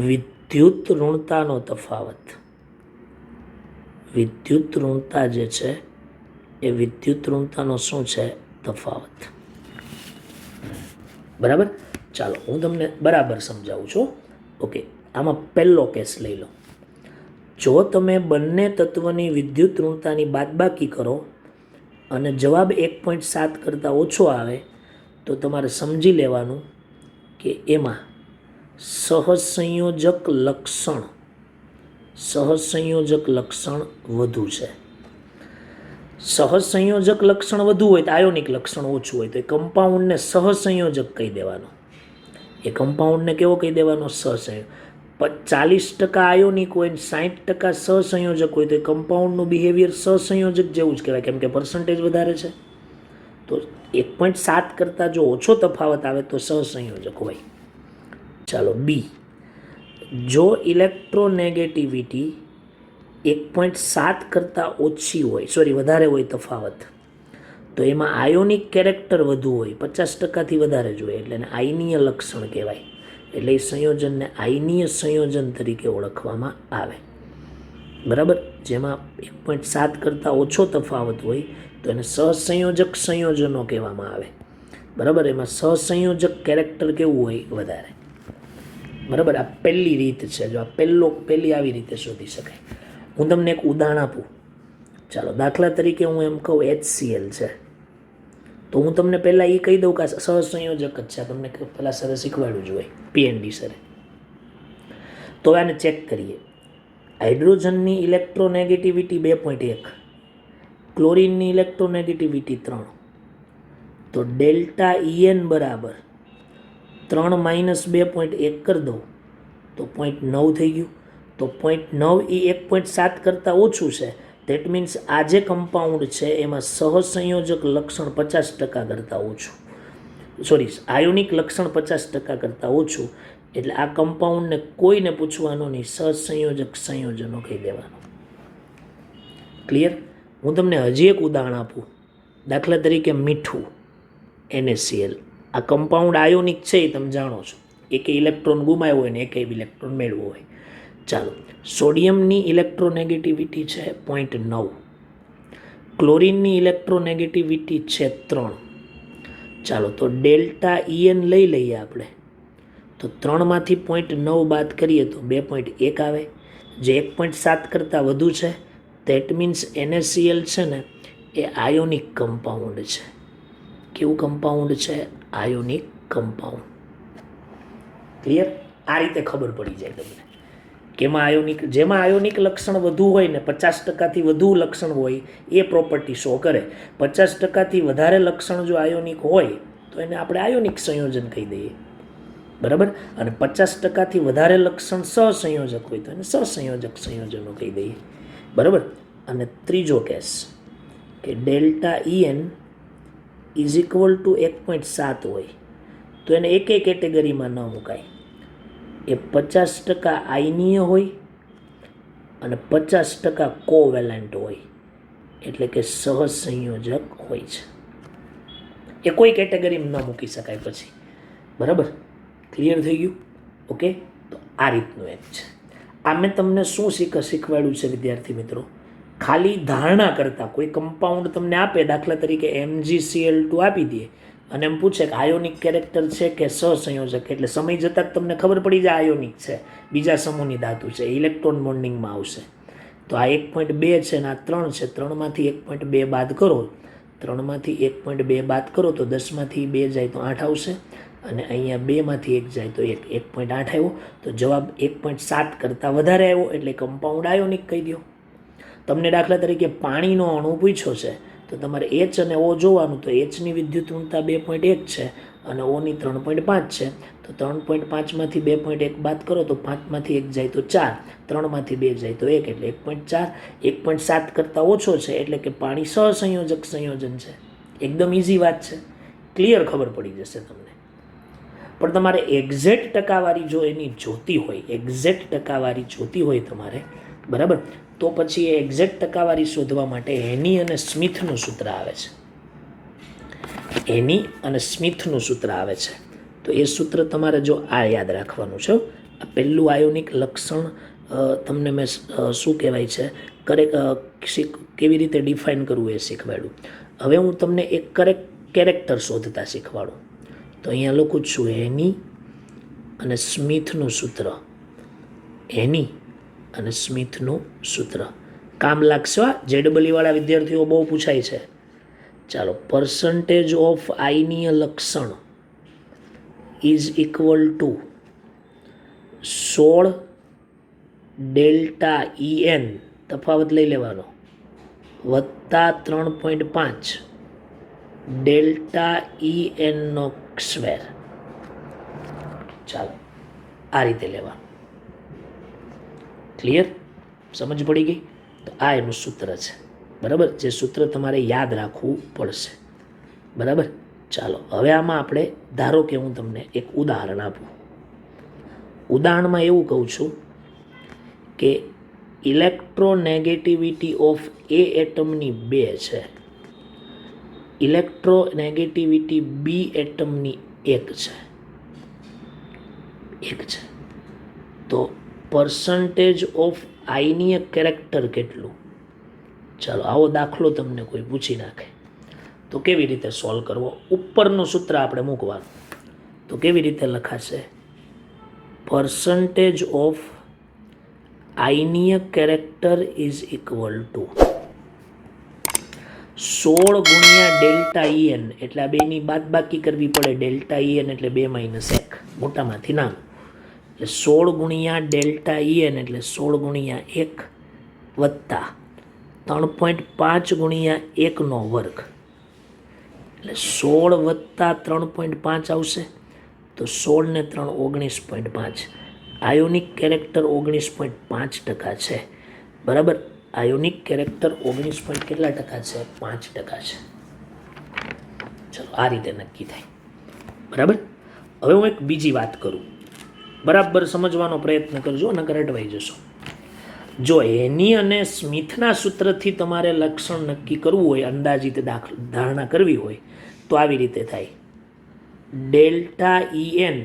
વિદ્યુત ઋણતાનો તફાવત, વિદ્યુત ઋણતા જે છે એ વિદ્યુત ઋણતાનો શું છે? તફાવત. બરાબર. ચાલો, હું તમને બરાબર સમજાવું છું. ઓકે, આમાં પહેલો કેસ લઈ લો. જો તમે બંને તત્વની વિદ્યુત ઋણતાની બાદબાકી કરો અને જવાબ 1.7 કરતાં ઓછો આવે તો તમારે સમજી લેવાનું કે એમાં સહસંયોજક લક્ષણ વધુ છે. સહસંયોજક લક્ષણ વધુ હોય તો આયોનિક લક્ષણ ઓછું હોય તો એ કમ્પાઉન્ડને સહસંયોજક કહી દેવાનો. એ કમ્પાઉન્ડને કેવો કહી દેવાનો? સહસંયોજક. 40% આયોનિક હોય ને 60% સહસંયોજક હોય તો એ કમ્પાઉન્ડનું બિહેવિયર સહસંયોજક જેવું જ કહેવાય, કેમ કે પર્સન્ટેજ વધારે છે. તો 1.7 કરતાં જો ઓછો તફાવત આવે તો સહસંયોજક હોય. ચાલો, બી, જો ઇલેક્ટ્રોનેગેટિવિટી 1.7 કરતાં ઓછી હોય, વધારે હોય તફાવત, તો એમાં આયોનિક કેરેક્ટર વધુ હોય, 50%થી વધારે જ હોય, એટલે એને આયનીય લક્ષણ કહેવાય. એટલે એ સંયોજનને આયનીય સંયોજન તરીકે ઓળખવામાં આવે. બરાબર. જેમાં 1.7 કરતાં ઓછો તફાવત હોય તો એને સહસંયોજક સંયોજનો કહેવામાં આવે. બરાબર. એમાં સહસંયોજક કેરેક્ટર કેવું હોય? વધારે. બરાબર. આ પહેલી રીત છે. જો આ પહેલી આવી રીતે શોધી શકાય. હું તમને એક ઉદાહરણ આપું. ચાલો, દાખલા તરીકે હું એમ કહું HCl છે, તો હું તમને પહેલાં એ કહી દઉં કે સહસંયોજક જ છે. તમને પહેલાં સરે શીખવાડવું જોઈએ, PND સરે. તો આને ચેક કરીએ. હાઇડ્રોજનની ઇલેક્ટ્રોનેગેટિવિટી 2.1, ક્લોરિનની ઇલેક્ટ્રોનેગેટિવિટી 3. તો ડેલ્ટા EN બરાબર 3 - 2.1 કરી દો તો 0.9 થઈ ગયું. તો 0.9 એ 1.7 કરતાં ઓછું છે. દેટ મીન્સ આ જે કમ્પાઉન્ડ છે એમાં સહસંયોજક લક્ષણ 50% કરતાં ઓછું, આયોનિક લક્ષણ 50% કરતાં ઓછું. એટલે આ કમ્પાઉન્ડને કોઈને પૂછવાનું નહીં, સહસંયોજક સંયોજનો કહી દેવાનું. ક્લિયર? હું તમને હજી એક ઉદાહરણ આપું. દાખલા તરીકે મીઠું NaCl. આ કમ્પાઉન્ડ આયોનિક છે એ તમે જાણો છો. એકે ઇલેક્ટ્રોન ગુમાવ્યો હોય ને એકે ઇલેક્ટ્રોન મેળવ્યો હોય. ચાલો, સોડિયમની ઇલેક્ટ્રોનેગેટિવિટી છે 0.9, ક્લોરિનની ઇલેક્ટ્રોનેગેટિવિટી છે 3. ચાલો, તો ડેલ્ટા EN લઈ લઈએ આપણે. તો 3માંથી 0.9 બાદ કરીએ તો 2.1 આવે, જે 1.7 કરતાં વધુ છે. દેટ મીન્સ NaCl છે ને એ આયોનિક કમ્પાઉન્ડ છે. કેવું કમ્પાઉન્ડ છે? Ionic compound. ક્લિયર? આ રીતે ખબર પડી જાય તમને કે જેમાં આયોનિક લક્ષણ વધુ હોય ને, 50%થી વધુ લક્ષણ હોય એ પ્રોપર્ટી શો કરે. 50%થી વધારે લક્ષણ જો આયોનિક હોય તો એને આપણે આયોનિક સંયોજન કહી દઈએ. બરાબર. અને 50%થી વધારે લક્ષણ સહસંયોજક હોય તો એને સહસંયોજક સંયોજનો કહી દઈએ. બરાબર. અને ત્રીજો કેસ કે delta EN is equal two 1.7 હોય તો એને એકે કેટેગરીમાં ન મુકાય. એ 50% આયનીય હોય અને 50% કોવેલેન્ટ હોય, એટલે કે સહસંયોજક હોય છે. એ કોઈ કેટેગરીમાં ન મૂકી શકાય પછી. બરાબર. ક્લિયર થઈ ગયું? ઓકે. તો આ રીતનું એક છે. આ મેં તમને શું શીખવાડ્યું છે વિદ્યાર્થી મિત્રો? ખાલી ધારણા કરતાં કોઈ કમ્પાઉન્ડ તમને આપે, દાખલા તરીકે MgCl2 આપી દે અને એમ પૂછે કે આયોનિક કેરેક્ટર છે કે સહસંયોજક, એટલે સમય જતાં જ તમને ખબર પડી જાય આયોનિક છે, બીજા સમૂહની ધાતુ છે, ઇલેક્ટ્રોન બોન્ડિંગમાં આવશે. તો આ 1.2 છે ને આ 3 છે, 3માંથી 1.2 બાદ કરો, 3માંથી 1.2 બાદ કરો તો 10માંથી 2 જાય તો 8 આવશે, અને અહીંયા 2માંથી 1 જાય તો 1.8 આવ્યો. તો જવાબ 1.7 કરતાં વધારે આવ્યો, એટલે કમ્પાઉન્ડ આયોનિક કહી દો. તમને દાખલા તરીકે પાણીનો અણુ પૂછ્યો છે તો તમારે H અને O જોવાનું, તો Hની વિદ્યુત ઋણતા 2.1 છે અને Oની 3.5 છે. તો 3.5માંથી 2.1 બાદ કરો તો 5માંથી 1 જાય તો 4, 3માંથી 2 જાય તો 1, એટલે 1.4. 1.7 કરતાં ઓછો છે એટલે કે પાણી સહસંયોજક સંયોજન છે. એકદમ ઇઝી વાત છે, ક્લિયર ખબર પડી જશે તમને. પણ તમારે એક્ઝેક્ટ ટકાવારી જો એની જોતી હોય, એક્ઝેક્ટ ટકાવારી જોતી હોય તમારે, બરાબર, તો પછી એ એક્ઝેક્ટ ટકાવારી શોધવા માટે એની અને સ્મિથનું સૂત્ર આવે છે. એની અને સ્મિથનું સૂત્ર આવે છે. તો એ સૂત્ર તમારે જો આ યાદ રાખવાનું છે. આ પહેલું આયોનિક લક્ષણ તમને મેં શું કહેવાય છે કેવી રીતે ડિફાઇન કરવું એ શીખવાડ્યું. હવે હું તમને એક કેરેક્ટર શોધતા શીખવાડું. તો અહીંયા લખું છું એની અને સ્મિથનું સૂત્ર. એની અને સ્મિથનું સૂત્ર કામ લાગશે. JEE-વાળા વિદ્યાર્થીઓ બહુ પૂછાય છે. ચાલો, પર્સન્ટેજ ઓફ આયનીય લક્ષણ is equal to 16 delta EN, તફાવત લઈ લેવાનો, વત્તા 3.5 ડેલ્ટા EN નો સ્ક્વેર. ચાલો, આ રીતે લેવાનું. ક્લિયર? સમજ પડી ગઈ? તો આ એનું સૂત્ર છે, બરાબર, જે સૂત્ર તમારે યાદ રાખવું પડશે, બરાબર. ચાલો, હવે આમાં આપણે ધારો કે હું તમને એક ઉદાહરણ આપું. ઉદાહરણમાં એવું કહું છું કે ઇલેક્ટ્રોનેગેટિવિટી ઓફ A એટમની 2 છે, ઇલેક્ટ્રોનેગેટિવિટી B એટમની 1 છે. તો પર્સન્ટેજ ઓફ આયનીય કેરેક્ટર કેટલું? ચાલો, આવો દાખલો તમને કોઈ પૂછી નાખે તો કેવી રીતે સોલ્વ કરવો? ઉપરનું સૂત્ર આપણે મૂકવાનું. તો કેવી રીતે લખાશે? પર્સન્ટેજ ઓફ આયનીય કેરેક્ટર ઇઝ ઇક્વલ ટુ 16 ગુણ્યા ડેલ્ટા EN, એટલે આ બેની બાદબાકી કરવી પડે. ડેલ્ટા EN એટલે 2 - 1, મોટામાંથી નાનું, એટલે 16 ગુણ્યા ડેલ્ટા EN એટલે 16 ગુણ્યા 1 વત્તા 3.5 ગુણ્યા 1 નો વર્ગ, એટલે 16 વત્તા 3.5 આવશે. તો 16 ને 3 19.5. આયોનિક કેરેક્ટર 19.5% છે, બરાબર. આયોનિક કેરેક્ટર 19 કેટલા ટકા છે? 5% છે. ચલો, આ રીતે નક્કી થાય, બરાબર. હવે હું એક બીજી વાત કરું, બરાબર સમજવાનો પ્રયત્ન કરજો, નકર અટવાઈ જશો. જો એની અને સ્મિથના સૂત્રથી તમારે લક્ષણ નક્કી કરવું હોય, અંદાજિત ધારણા કરવી હોય, તો આવી રીતે થાય. ડેલ્ટા EN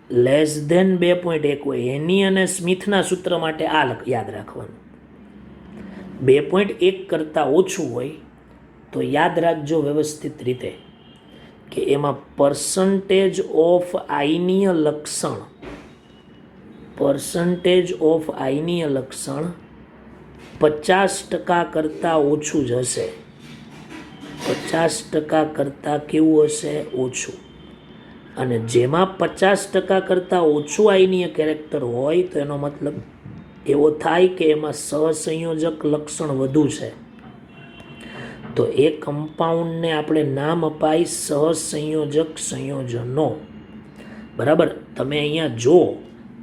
લેસ ધેન 2.1 હોય, એની અને સ્મિથના સૂત્ર માટે આ યાદ રાખવાનું. 2.1 કરતાં ઓછું હોય તો યાદ રાખજો વ્યવસ્થિત રીતે કે એમાં પર્સન્ટેજ ઓફ આયનીય લક્ષણ, પર્સન્ટેજ ઓફ આયનીય લક્ષણ 50% કરતાં ઓછું જ હશે. 50% કરતાં કેવું હશે? ઓછું. અને જેમાં 50% કરતાં ઓછું આયનીય કેરેક્ટર હોય તો એનો મતલબ એવો થાય કે એમાં સહસંયોજક લક્ષણ વધુ છે. તો એ કમ્પાઉન્ડને આપણે નામ અપાય સહસંયોજક સંયોજનો, બરાબર. તમે અહીંયા જો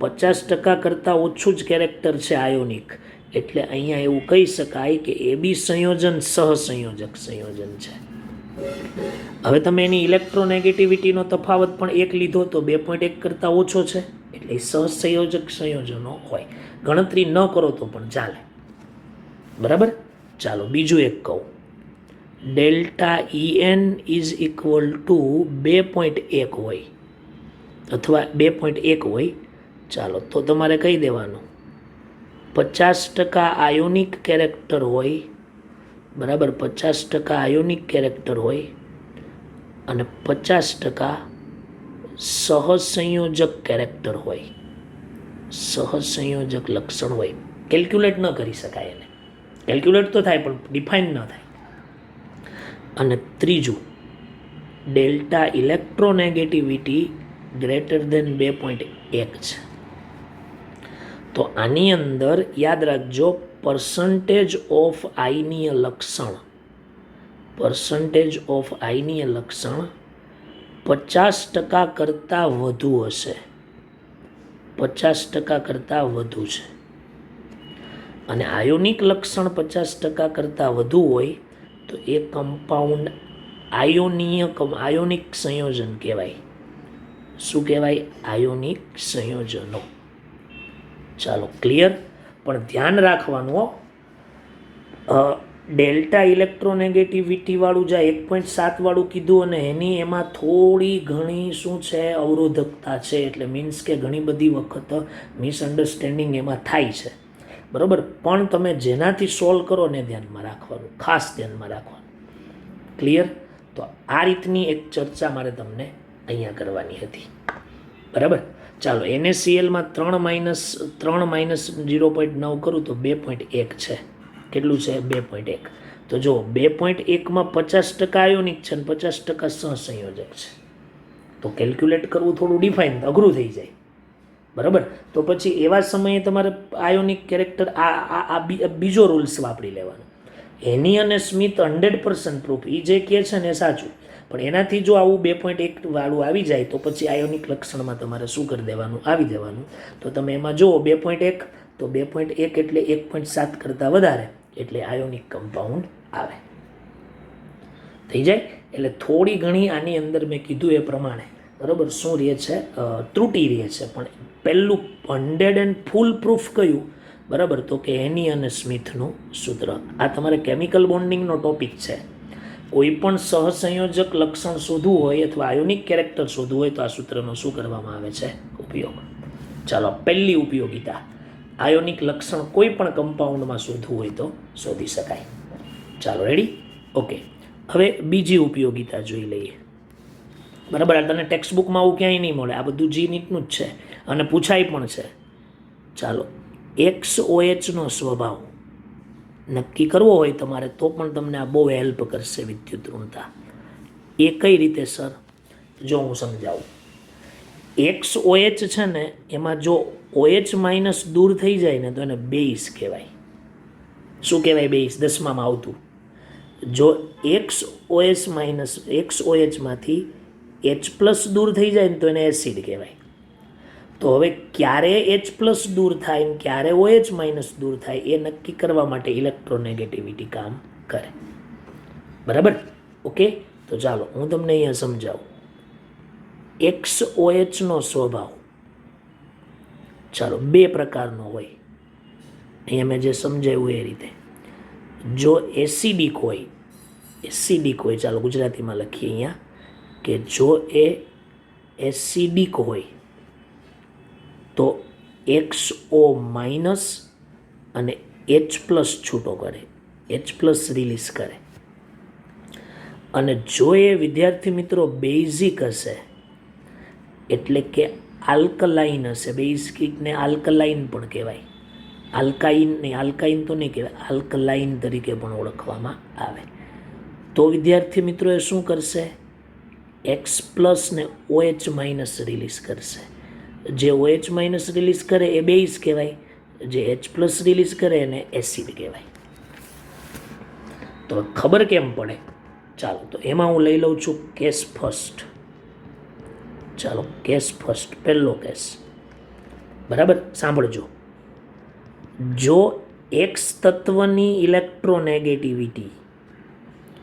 50% કરતાં ઓછું જ કેરેક્ટર છે આયોનિક, એટલે અહીંયા એવું કહી શકાય કે AB સંયોજન સહસંયોજક સંયોજન છે. હવે તમે એની ઇલેક્ટ્રોનેગેટિવિટીનો તફાવત પણ 1 લીધો તો 2.1 કરતાં ઓછો છે, એટલે સહસંયોજક સંયોજનો હોય. ગણતરી ન કરો તો પણ ચાલે, બરાબર. ચાલો, બીજું એક કહું. Delta EN is equal two 2.1 હોય અથવા 2.1 હોય. ચાલો, તો તમારે કહી દેવાનું 50% આયોનિક કેરેક્ટર હોય, બરાબર, 50% આયોનિક કેરેક્ટર હોય અને 50% સહસંયોજક કેરેક્ટર હોય, સહસંયોજક લક્ષણ હોય. કેલ્ક્યુલેટ ન કરી શકાય એને, કેલ્ક્યુલેટ તો થાય પણ ડિફાઇન ન થાય. અને ત્રીજું, ડેલ્ટા ઇલેક્ટ્રોનેગેટિવિટી ગ્રેટર દેન 2.1 છે. તો આની અંદર યાદ રાખજો, પર્સન્ટેજ ઓફ આયનીય લક્ષણ, પર્સન્ટેજ ઓફ આયનીય લક્ષણ 50% કરતાં વધુ હશે, 50% કરતાં વધુ છે. અને આયોનિક લક્ષણ 50% કરતાં વધુ હોય તો એ કમ્પાઉન્ડ આયોનિક સંયોજન કહેવાય. શું કહેવાય? આયોનિક સંયોજનો. ચાલો, ક્લિયર? પણ ધ્યાન રાખવાનું, ડેલ્ટા ઇલેક્ટ્રોનેગેટિવિટી વાળું જે 1.7 વાળું કીધું અને એની એમાં થોડી ઘણી શું છે, અવરોધકતા છે. એટલે મીન્સ કે ઘણી બધી વખત મિસઅન્ડરસ્ટેન્ડિંગ એમાં થાય છે, બરાબર. પણ તમે જેનાથી સોલ્વ કરો ને ધ્યાનમાં રાખવાનું, ખાસ ધ્યાનમાં રાખવાનું. ક્લિયર? તો આ રીતની એક ચર્ચા મારે તમને અહીંયા કરવાની હતી, બરાબર. ચાલો, NaClમાં 3 - 0.9 કરું તો 2.1 છે. કેટલું છે? 2.1. તો જો 2.1માં 50% આયોનિક છે અને 50% સહસંયોજક છે. તો કેલ્ક્યુલેટ કરવું થોડું ડિફાઇન અઘરું થઈ જાય, બરાબર. તો પછી એવા સમયે તમારે આયોનિક કેરેક્ટર આ બીજો રૂલ્સ વાપરી લેવાનો. એની અને સ્મિથ 100% પ્રૂફ, એ જે કહે છે ને એ સાચું. પણ એનાથી જો આવું 2.1 વાળું આવી જાય તો પછી આયોનિક લક્ષણમાં તમારે શું કરી દેવાનું? આવી દેવાનું. તો તમે એમાં જુઓ 2.1, તો 2.1 એટલે 1.7 કરતાં વધારે, એટલે આયોનિક કમ્પાઉન્ડ આવે. થઈ જાય? એટલે થોડી ઘણી આની અંદર મેં કીધું એ પ્રમાણે, બરાબર, શું રહે છે? ત્રુટી રહે છે. પણ પહેલું 100 ફૂલ પ્રૂફ કયું? બરાબર, તો કે એની અને સ્મિથનું સૂત્ર. આ તમારે કેમિકલ બોન્ડિંગનો ટોપિક છે. કોઈ પણ સહસંયોજક લક્ષણ શોધવું હોય અથવા આયોનિક કેરેક્ટર શોધવું હોય તો આ સૂત્રનો શું કરવામાં આવે છે? ઉપયોગ. ચાલો, પહેલી ઉપયોગિતા, આયોનિક લક્ષણ કોઈ પણ કમ્પાઉન્ડમાં શોધવું હોય તો શોધી શકાય. ચાલો, રેડી? ઓકે. હવે બીજી ઉપયોગિતા જોઈ લઈએ, બરાબર. આ તને ટેક્સ્ટ બુકમાં આવું ક્યાંય નહીં મળે, આ બધું જી નીટનું જ છે અને પૂછાય પણ છે. ચાલો, XOH નો સ્વભાવ નક્કી કરવો હોય તમારે તો પણ તમને આ બહુ હેલ્પ કરશે વિદ્યુત ઋણતા. એ કઈ રીતે સર? જો હું સમજાવું. XOH છે ને, એમાં જો OH- દૂર થઈ જાય ને તો એને બેઝ કહેવાય. શું કહેવાય? બેઝ. 10મામાં આવતું. જો XOH માંથી H+ દૂર થઈ જાય ને તો એને એસિડ કહેવાય. તો હવે ક્યારે H+ દૂર થાય ને ક્યારે OH- દૂર થાય એ નક્કી કરવા માટે ઇલેક્ટ્રોનેગેટિવિટી કામ કરે, બરાબર. ઓકે. તો ચાલો હું તમને અહીંયા સમજાવું. XOH નો સ્વભાવ, ચાલો, 2 પ્રકારનો હોય. અહીંયા મેં જે સમજાવ્યું એ રીતે. જો એસિડિક હોય, ચાલો ગુજરાતીમાં લખીએ અહીંયા કે જો એ એસિડિક હોય તો XO- અને H+ છૂટો કરે, H+ રિલીઝ કરે. અને જો એ વિદ્યાર્થી મિત્રો બેઝિક હશે, એટલે કે આલ્કલાઇન હશે, બેઝિકને આલ્કલાઇન પણ કહેવાય, આલ્કાઇન તો નહીં કહેવાય, આલ્કલાઇન તરીકે પણ ઓળખવામાં આવે. તો વિદ્યાર્થી મિત્રો એ શું કરશે? X+ ને OH- રિલીઝ કરશે. જે OH- રિલીઝ કરે એ બેઝ કહેવાય, જે H+ રિલીઝ કરે એને એસિડ કહેવાય. તો ખબર કેમ પડે? ચાલો, તો એમાં હું લઈ લઉં છું કેસ ફર્સ્ટ. ચાલો, કેસ ફર્સ્ટ, પહેલો કેસ, બરાબર. સાંભળજો. જો X તત્વની ઇલેક્ટ્રોનેગેટિવિટી,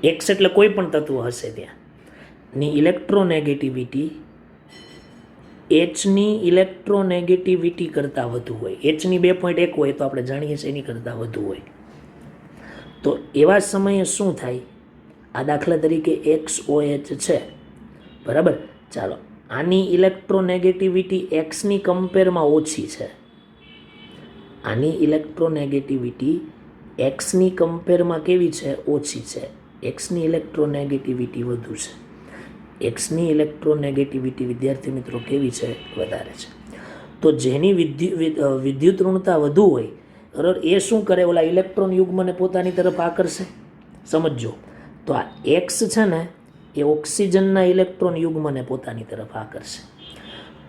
X એટલે કોઈ પણ તત્વ હશે ત્યાં ની ઇલેક્ટ્રોનેગેટિવિટી Hની ઇલેક્ટ્રોનેગેટિવિટી કરતાં વધુ હોય, Hની 2.1 હોય તો આપણે જાણીએ છીએ એની કરતાં વધુ હોય, તો એવા સમયે શું થાય? આ દાખલા તરીકે XOH છે, બરાબર. ચાલો, આની ઇલેક્ટ્રોનેગેટિવિટી Xની કમ્પેરમાં ઓછી છે, આની ઇલેક્ટ્રોનેગેટિવિટી એક્સની કમ્પેરમાં કેવી છે? ઓછી છે. એક્સની ઇલેક્ટ્રોનેગેટિવિટી વધુ છે. એક્સની ઇલેક્ટ્રોનેગેટિવિટી વિદ્યાર્થી મિત્રો કેવી છે? વધારે છે. તો જેની વિદ્યુત ઋણતા વધુ હોય, બરાબર, એ શું કરે? ઓલા ઇલેક્ટ્રોન યુગ્મને પોતાની તરફ આકર્ષે. સમજો, તો આ એક્સ છે ને એ ઓક્સિજનના ઇલેક્ટ્રોન યુગ્મને પોતાની તરફ આકર્ષે.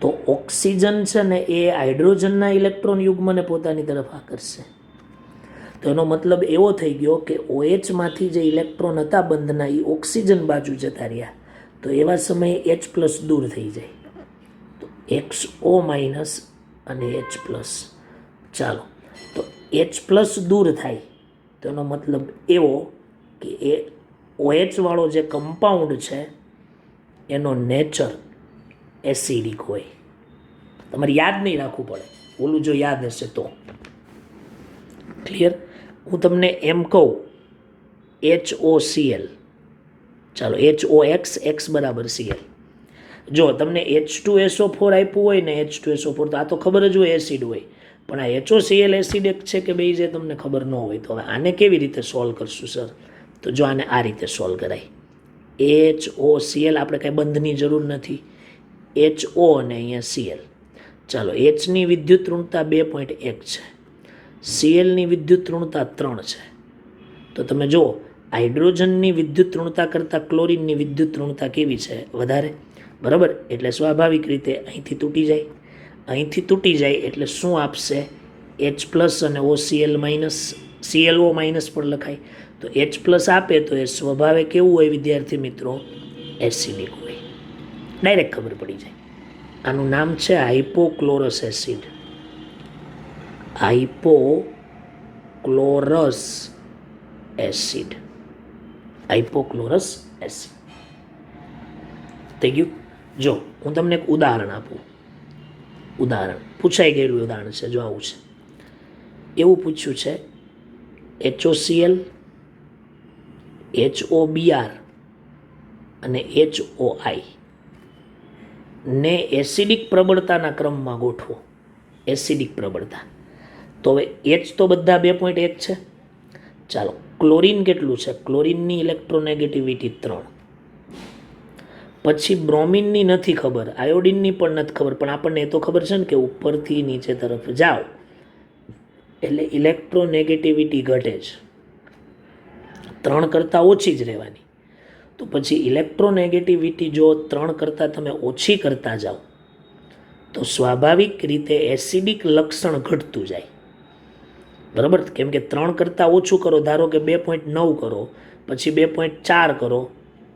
તો ઓક્સિજન છે ને એ હાઇડ્રોજનના ઇલેક્ટ્રોન યુગ્મને પોતાની તરફ આકર્ષે. તો એનો મતલબ એવો થઈ ગયો કે OHમાંથી જે ઇલેક્ટ્રોન હતા બંધના એ ઓક્સિજન બાજુ જતા રહ્યા. તો એવા સમયે H+ દૂર થઈ જાય. તો XO- અને H+. ચાલો, તો H+ દૂર થાય તો એનો મતલબ એવો કે એ OH વાળો જે કમ્પાઉન્ડ છે એનો નેચર એસિડિક હોય. તમારે યાદ નહીં રાખવું પડે, ઓલું જો યાદ હશે તો. ક્લિયર? હું તમને એમ કહું HOCl, ચાલો HOX, X = Cl. જો તમને H2SO4 આપ્યું હોય ને, H2SO4, તો આ તો ખબર જ હોય એસિડ હોય, પણ આ HOCl એસિડ છે કે બે, જે તમને ખબર ન હોય. તો હવે આને કેવી રીતે સોલ્વ કરશું સર? તો જો આને આ રીતે સોલ્વ કરાય. HOCl આપણે કાંઈ બંધની જરૂર નથી, HO અને અહીંયા Cl. ચાલો, Hની વિદ્યુત ઋણતા 2.1 છે, Clની વિદ્યુત ઋણતા 3 છે. તો તમે જુઓ, હાઇડ્રોજનની વિદ્યુત ઋણતા કરતાં ક્લોરિનની વિદ્યુત ઋણતા કેવી છે? વધારે. બરાબર, એટલે સ્વાભાવિક રીતે અહીંથી તૂટી જાય. અહીંથી તૂટી જાય એટલે શું આપશે? H+ અને OCl-, ClO- પણ લખાય. તો H+ આપે તો એ સ્વભાવે કેવું હોય વિદ્યાર્થી મિત્રો? એસિડિક હોય. ડાયરેક્ટ ખબર પડી જાય. આનું નામ છે હાઇપોક્લોરસ એસિડ. હાઇપોક્લોરસ એસિડ. હાઇપોક્લોરસ એસિડ થઈ ગયું. જો હું તમને એક ઉદાહરણ આપું. ઉદાહરણ પૂછાઈ ગયેલું ઉદાહરણ છે. જો આવું છે, એવું પૂછ્યું છે HOCl, HOBr અને HOI ને એસિડિક પ્રબળતાના ક્રમમાં ગોઠવો. એસિડિક પ્રબળતા. તો હવે H તો બધા 2.1 છે. ચાલો, ક્લોરિન કેટલું છે? ક્લોરિનની ઇલેક્ટ્રોનેગેટિવિટી 3. પછી બ્રોમિનની નથી ખબર, આયોડિનની પણ નથી ખબર, પણ આપણને એ તો ખબર છે ને કે ઉપરથી નીચે તરફ જાઓ એટલે ઇલેક્ટ્રોનેગેટિવિટી ઘટે છે, 3 કરતાં ઓછી જ રહેવાની. તો પછી ઇલેક્ટ્રોનેગેટિવિટી જો 3 કરતાં તમે ઓછી કરતા જાઓ તો સ્વાભાવિક રીતે એસિડિક લક્ષણ ઘટતું જાય. બરાબર, કેમ કે 3 કરતાં ઓછું કરો, ધારો કે 2.9 કરો, પછી 2.4 કરો,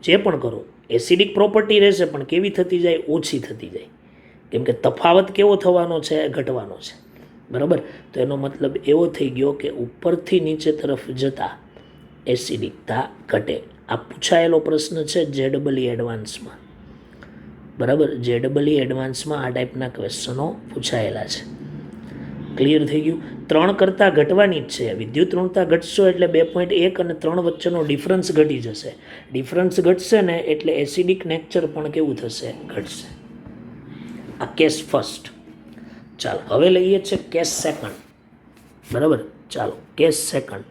જે પણ કરો, એસિડિક પ્રોપર્ટી રહેશે, પણ કેવી થતી જાય? ઓછી થતી જાય. કેમ કે તફાવત કેવો થવાનો છે? ઘટવાનો છે. બરાબર, તો એનો મતલબ એવો થઈ ગયો કે ઉપરથી નીચે તરફ જતા એસિડિકતા ઘટે. આ પૂછાયેલો પ્રશ્ન છે JEE એડવાન્સમાં. બરાબર, JEE એડવાન્સમાં આ ટાઈપના ક્વેશ્ચનો પૂછાયેલા છે. ક્લિયર થઈ ગયું? 3 કરતાં ઘટવાની જ છે. વિદ્યુત ઋણતા ઘટશો એટલે 2.1 અને 3 વચ્ચેનો ડિફરન્સ ઘટી જશે. ડિફરન્સ ઘટશે ને એટલે એસિડિક નેચર પણ કેવું થશે? ઘટશે. આ કેસ ફર્સ્ટ. ચાલો, હવે લઈએ છે કેસ સેકન્ડ. બરાબર, ચાલો કેસ સેકન્ડ.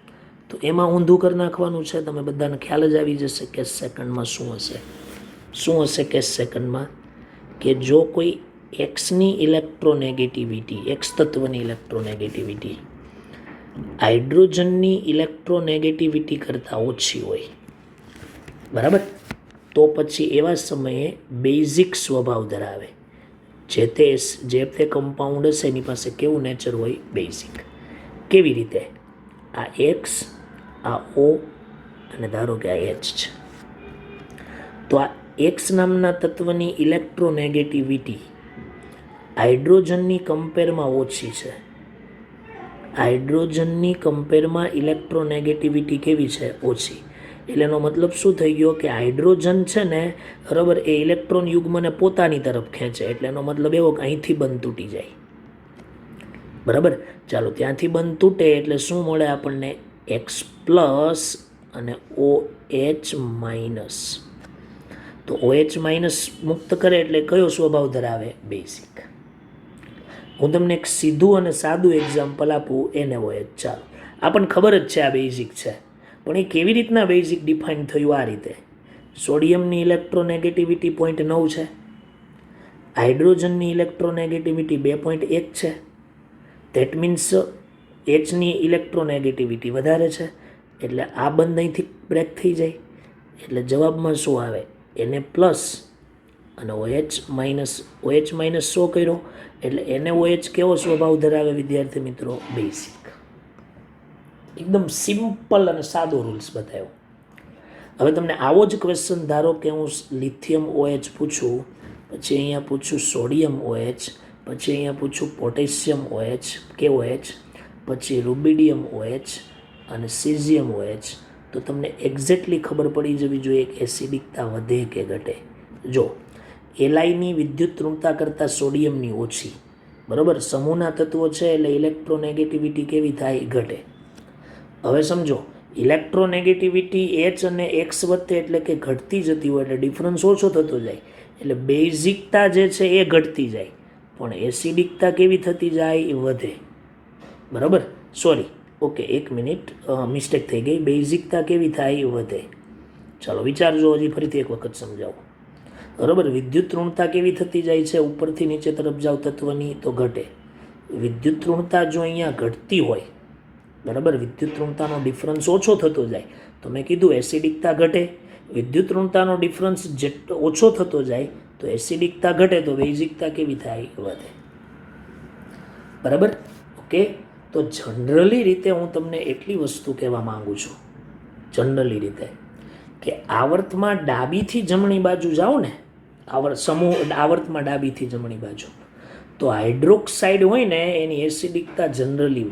તો એમાં ઊંધું કરી નાખવાનું છે. તમે બધાને ખ્યાલ જ આવી જશે કેસ સેકન્ડમાં શું હશે. શું હશે કેસ સેકન્ડમાં? કે જો કોઈ એક્સની ઇલેક્ટ્રોનેગેટિવિટી, એક્સ તત્વની ઇલેક્ટ્રોનેગેટિવિટી હાઇડ્રોજનની ઇલેક્ટ્રોનેગેટિવિટી કરતાં ઓછી હોય, બરાબર, તો પછી એવા સમયે બેઝિક સ્વભાવ ધરાવે. જે તે કમ્પાઉન્ડ હશે એની પાસે કેવું નેચર હોય? બેઝિક. કેવી રીતે? આ એક્સ, આ O અને ધારો કે આ H છે. તો આ એક્સ નામના તત્વની ઇલેક્ટ્રોનેગેટિવિટી હાઇડ્રોજનની કમ્પેરમાં ઓછી છે. હાઇડ્રોજનની કમ્પેરમાં ઇલેક્ટ્રોનેગેટિવિટી કેવી છે? ઓછી. એટલે એનો મતલબ શું થઈ ગયો? કે હાઇડ્રોજન છે ને, બરાબર, એ ઇલેક્ટ્રોન યુગ્મને પોતાની તરફ ખેંચે. એટલે એનો મતલબ એવો કે અહીંથી બંધ તૂટી જાય. બરાબર, ચાલો, ત્યાંથી બંધ તૂટે એટલે શું મળે આપણને? X+ અને OH-. તો OH- મુક્ત કરે એટલે કયો સ્વભાવ ધરાવે? બેઝિક. હું તમને એક સીધું અને સાદું એક્ઝામ્પલ આપું NaOH. ચાલો, આપણને ખબર જ છે આ બેઝિક છે, પણ એ કેવી રીતના બેઝિક ડિફાઇન થયું? આ રીતે. સોડિયમની ઇલેક્ટ્રોનેગેટિવિટી 0.9 છે, હાઇડ્રોજનની ઇલેક્ટ્રોનેગેટિવિટી 2.1 છે. ધેટ મીન્સ Hની ઇલેક્ટ્રોનેગેટિવિટી વધારે છે, એટલે આ બંધ અહીંથી બ્રેક થઈ જાય. એટલે જવાબમાં શું આવે? Na પ્લસ અને OH માઇનસ શો કર્યો, એટલે NaOH કેવો સ્વભાવ ધરાવે વિદ્યાર્થી મિત્રો? બેઝિક. એકદમ સિમ્પલ અને સાદો રૂલ્સ બતાવ્યો. હવે તમને આવો જ ક્વેશ્ચન ધારો કે હું લિથિયમ OH પૂછું, પછી અહીંયા પૂછું સોડિયમ OH, પછી અહીંયા પૂછું પોટેશિયમ OH KOH, પછી રૂબિડિયમ OH અને સીઝિયમ OH, તો તમને એક્ઝેક્ટલી ખબર પડી જવી જોઈએ કે એસિડિકતા વધે કે ઘટે. જો એલાયની વિદ્યુત ઋણતા કરતાં સોડિયમની ઓછી, બરાબર, સમૂહના તત્વો છે એટલે ઇલેક્ટ્રોનેગેટિવિટી કેવી થાય? ઘટે. હવે સમજો, ઇલેક્ટ્રોનેગેટિવિટી H અને X વચ્ચે એટલે કે ઘટતી જતી હોય એટલે ડિફરન્સ ઓછો થતો જાય, એટલે બેઝિકતા જે છે એ ઘટતી જાય, પણ એસિડિકતા કેવી થતી જાય? એ વધે. બરાબર, સોરી, ઓકે, એક મિનિટ, મિસ્ટેક થઈ ગઈ. બેઝિકતા કેવી થાય? એ વધે. ચાલો વિચારજો, હજી ફરીથી એક વખત સમજાવો. બરાબર, વિદ્યુત ઋણતા કેવી થતી જાય છે? ઉપરથી નીચે તરફ જાવ તત્વની, તો ઘટે. વિદ્યુત ઋણતા જો અહીંયા ઘટતી હોય, બરાબર, વિદ્યુત ઋણતાનો ડિફરન્સ ઓછો થતો જાય, તો મેં કીધું એસિડિકતા ઘટે. વિદ્યુત ઋણતાનો ડિફરન્સ જેટલો ઓછો થતો જાય તો એસિડિકતા ઘટે, તો બેઝિકતા કેવી થાય? વધે. બરાબર, ઓકે. તો જનરલી રીતે હું તમને એટલી વસ્તુ કહેવા માંગુ છું, જનરલી રીતે, કે આવર્તમાં ડાબીથી જમણી બાજુ જાઓ ને, આવર્તમાં ડાબીથી જમણી બાજુ, તો હાઇડ્રોક્સાઇડ હોય ને એની એસિડિકતા જનરલી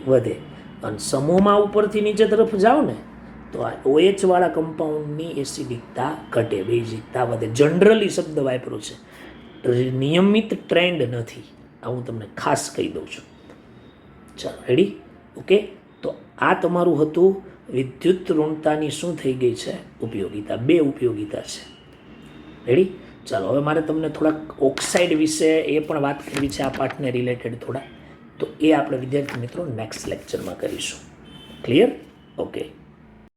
વધે. અને સમૂહમાં ઉપરથી નીચે તરફ જાઓ ને, તો આ OH વાળા કમ્પાઉન્ડની એસિડિકતા ઘટે, બેઝિકતા વધે. જનરલી શબ્દ વાપરો છે, નિયમિત ટ્રેન્ડ નથી. આ હું તમને ખાસ કહી દઉં છું. ચાલો, રેડી? ઓકે. તો આ તમારું હતું વિદ્યુત ઋણતાની શું થઈ ગઈ છે? ઉપયોગિતા. 2 ઉપયોગિતા છે. રેડી? ચાલો, હવે મારે તમને થોડાક ઓક્સાઇડ વિશે એ પણ વાત કરવી છે, આ પાર્ટને રિલેટેડ થોડા. તો એ આપણે વિદ્યાર્થી મિત્રો નેક્સ્ટ લેક્ચરમાં કરીશું. ક્લિયર? ઓકે.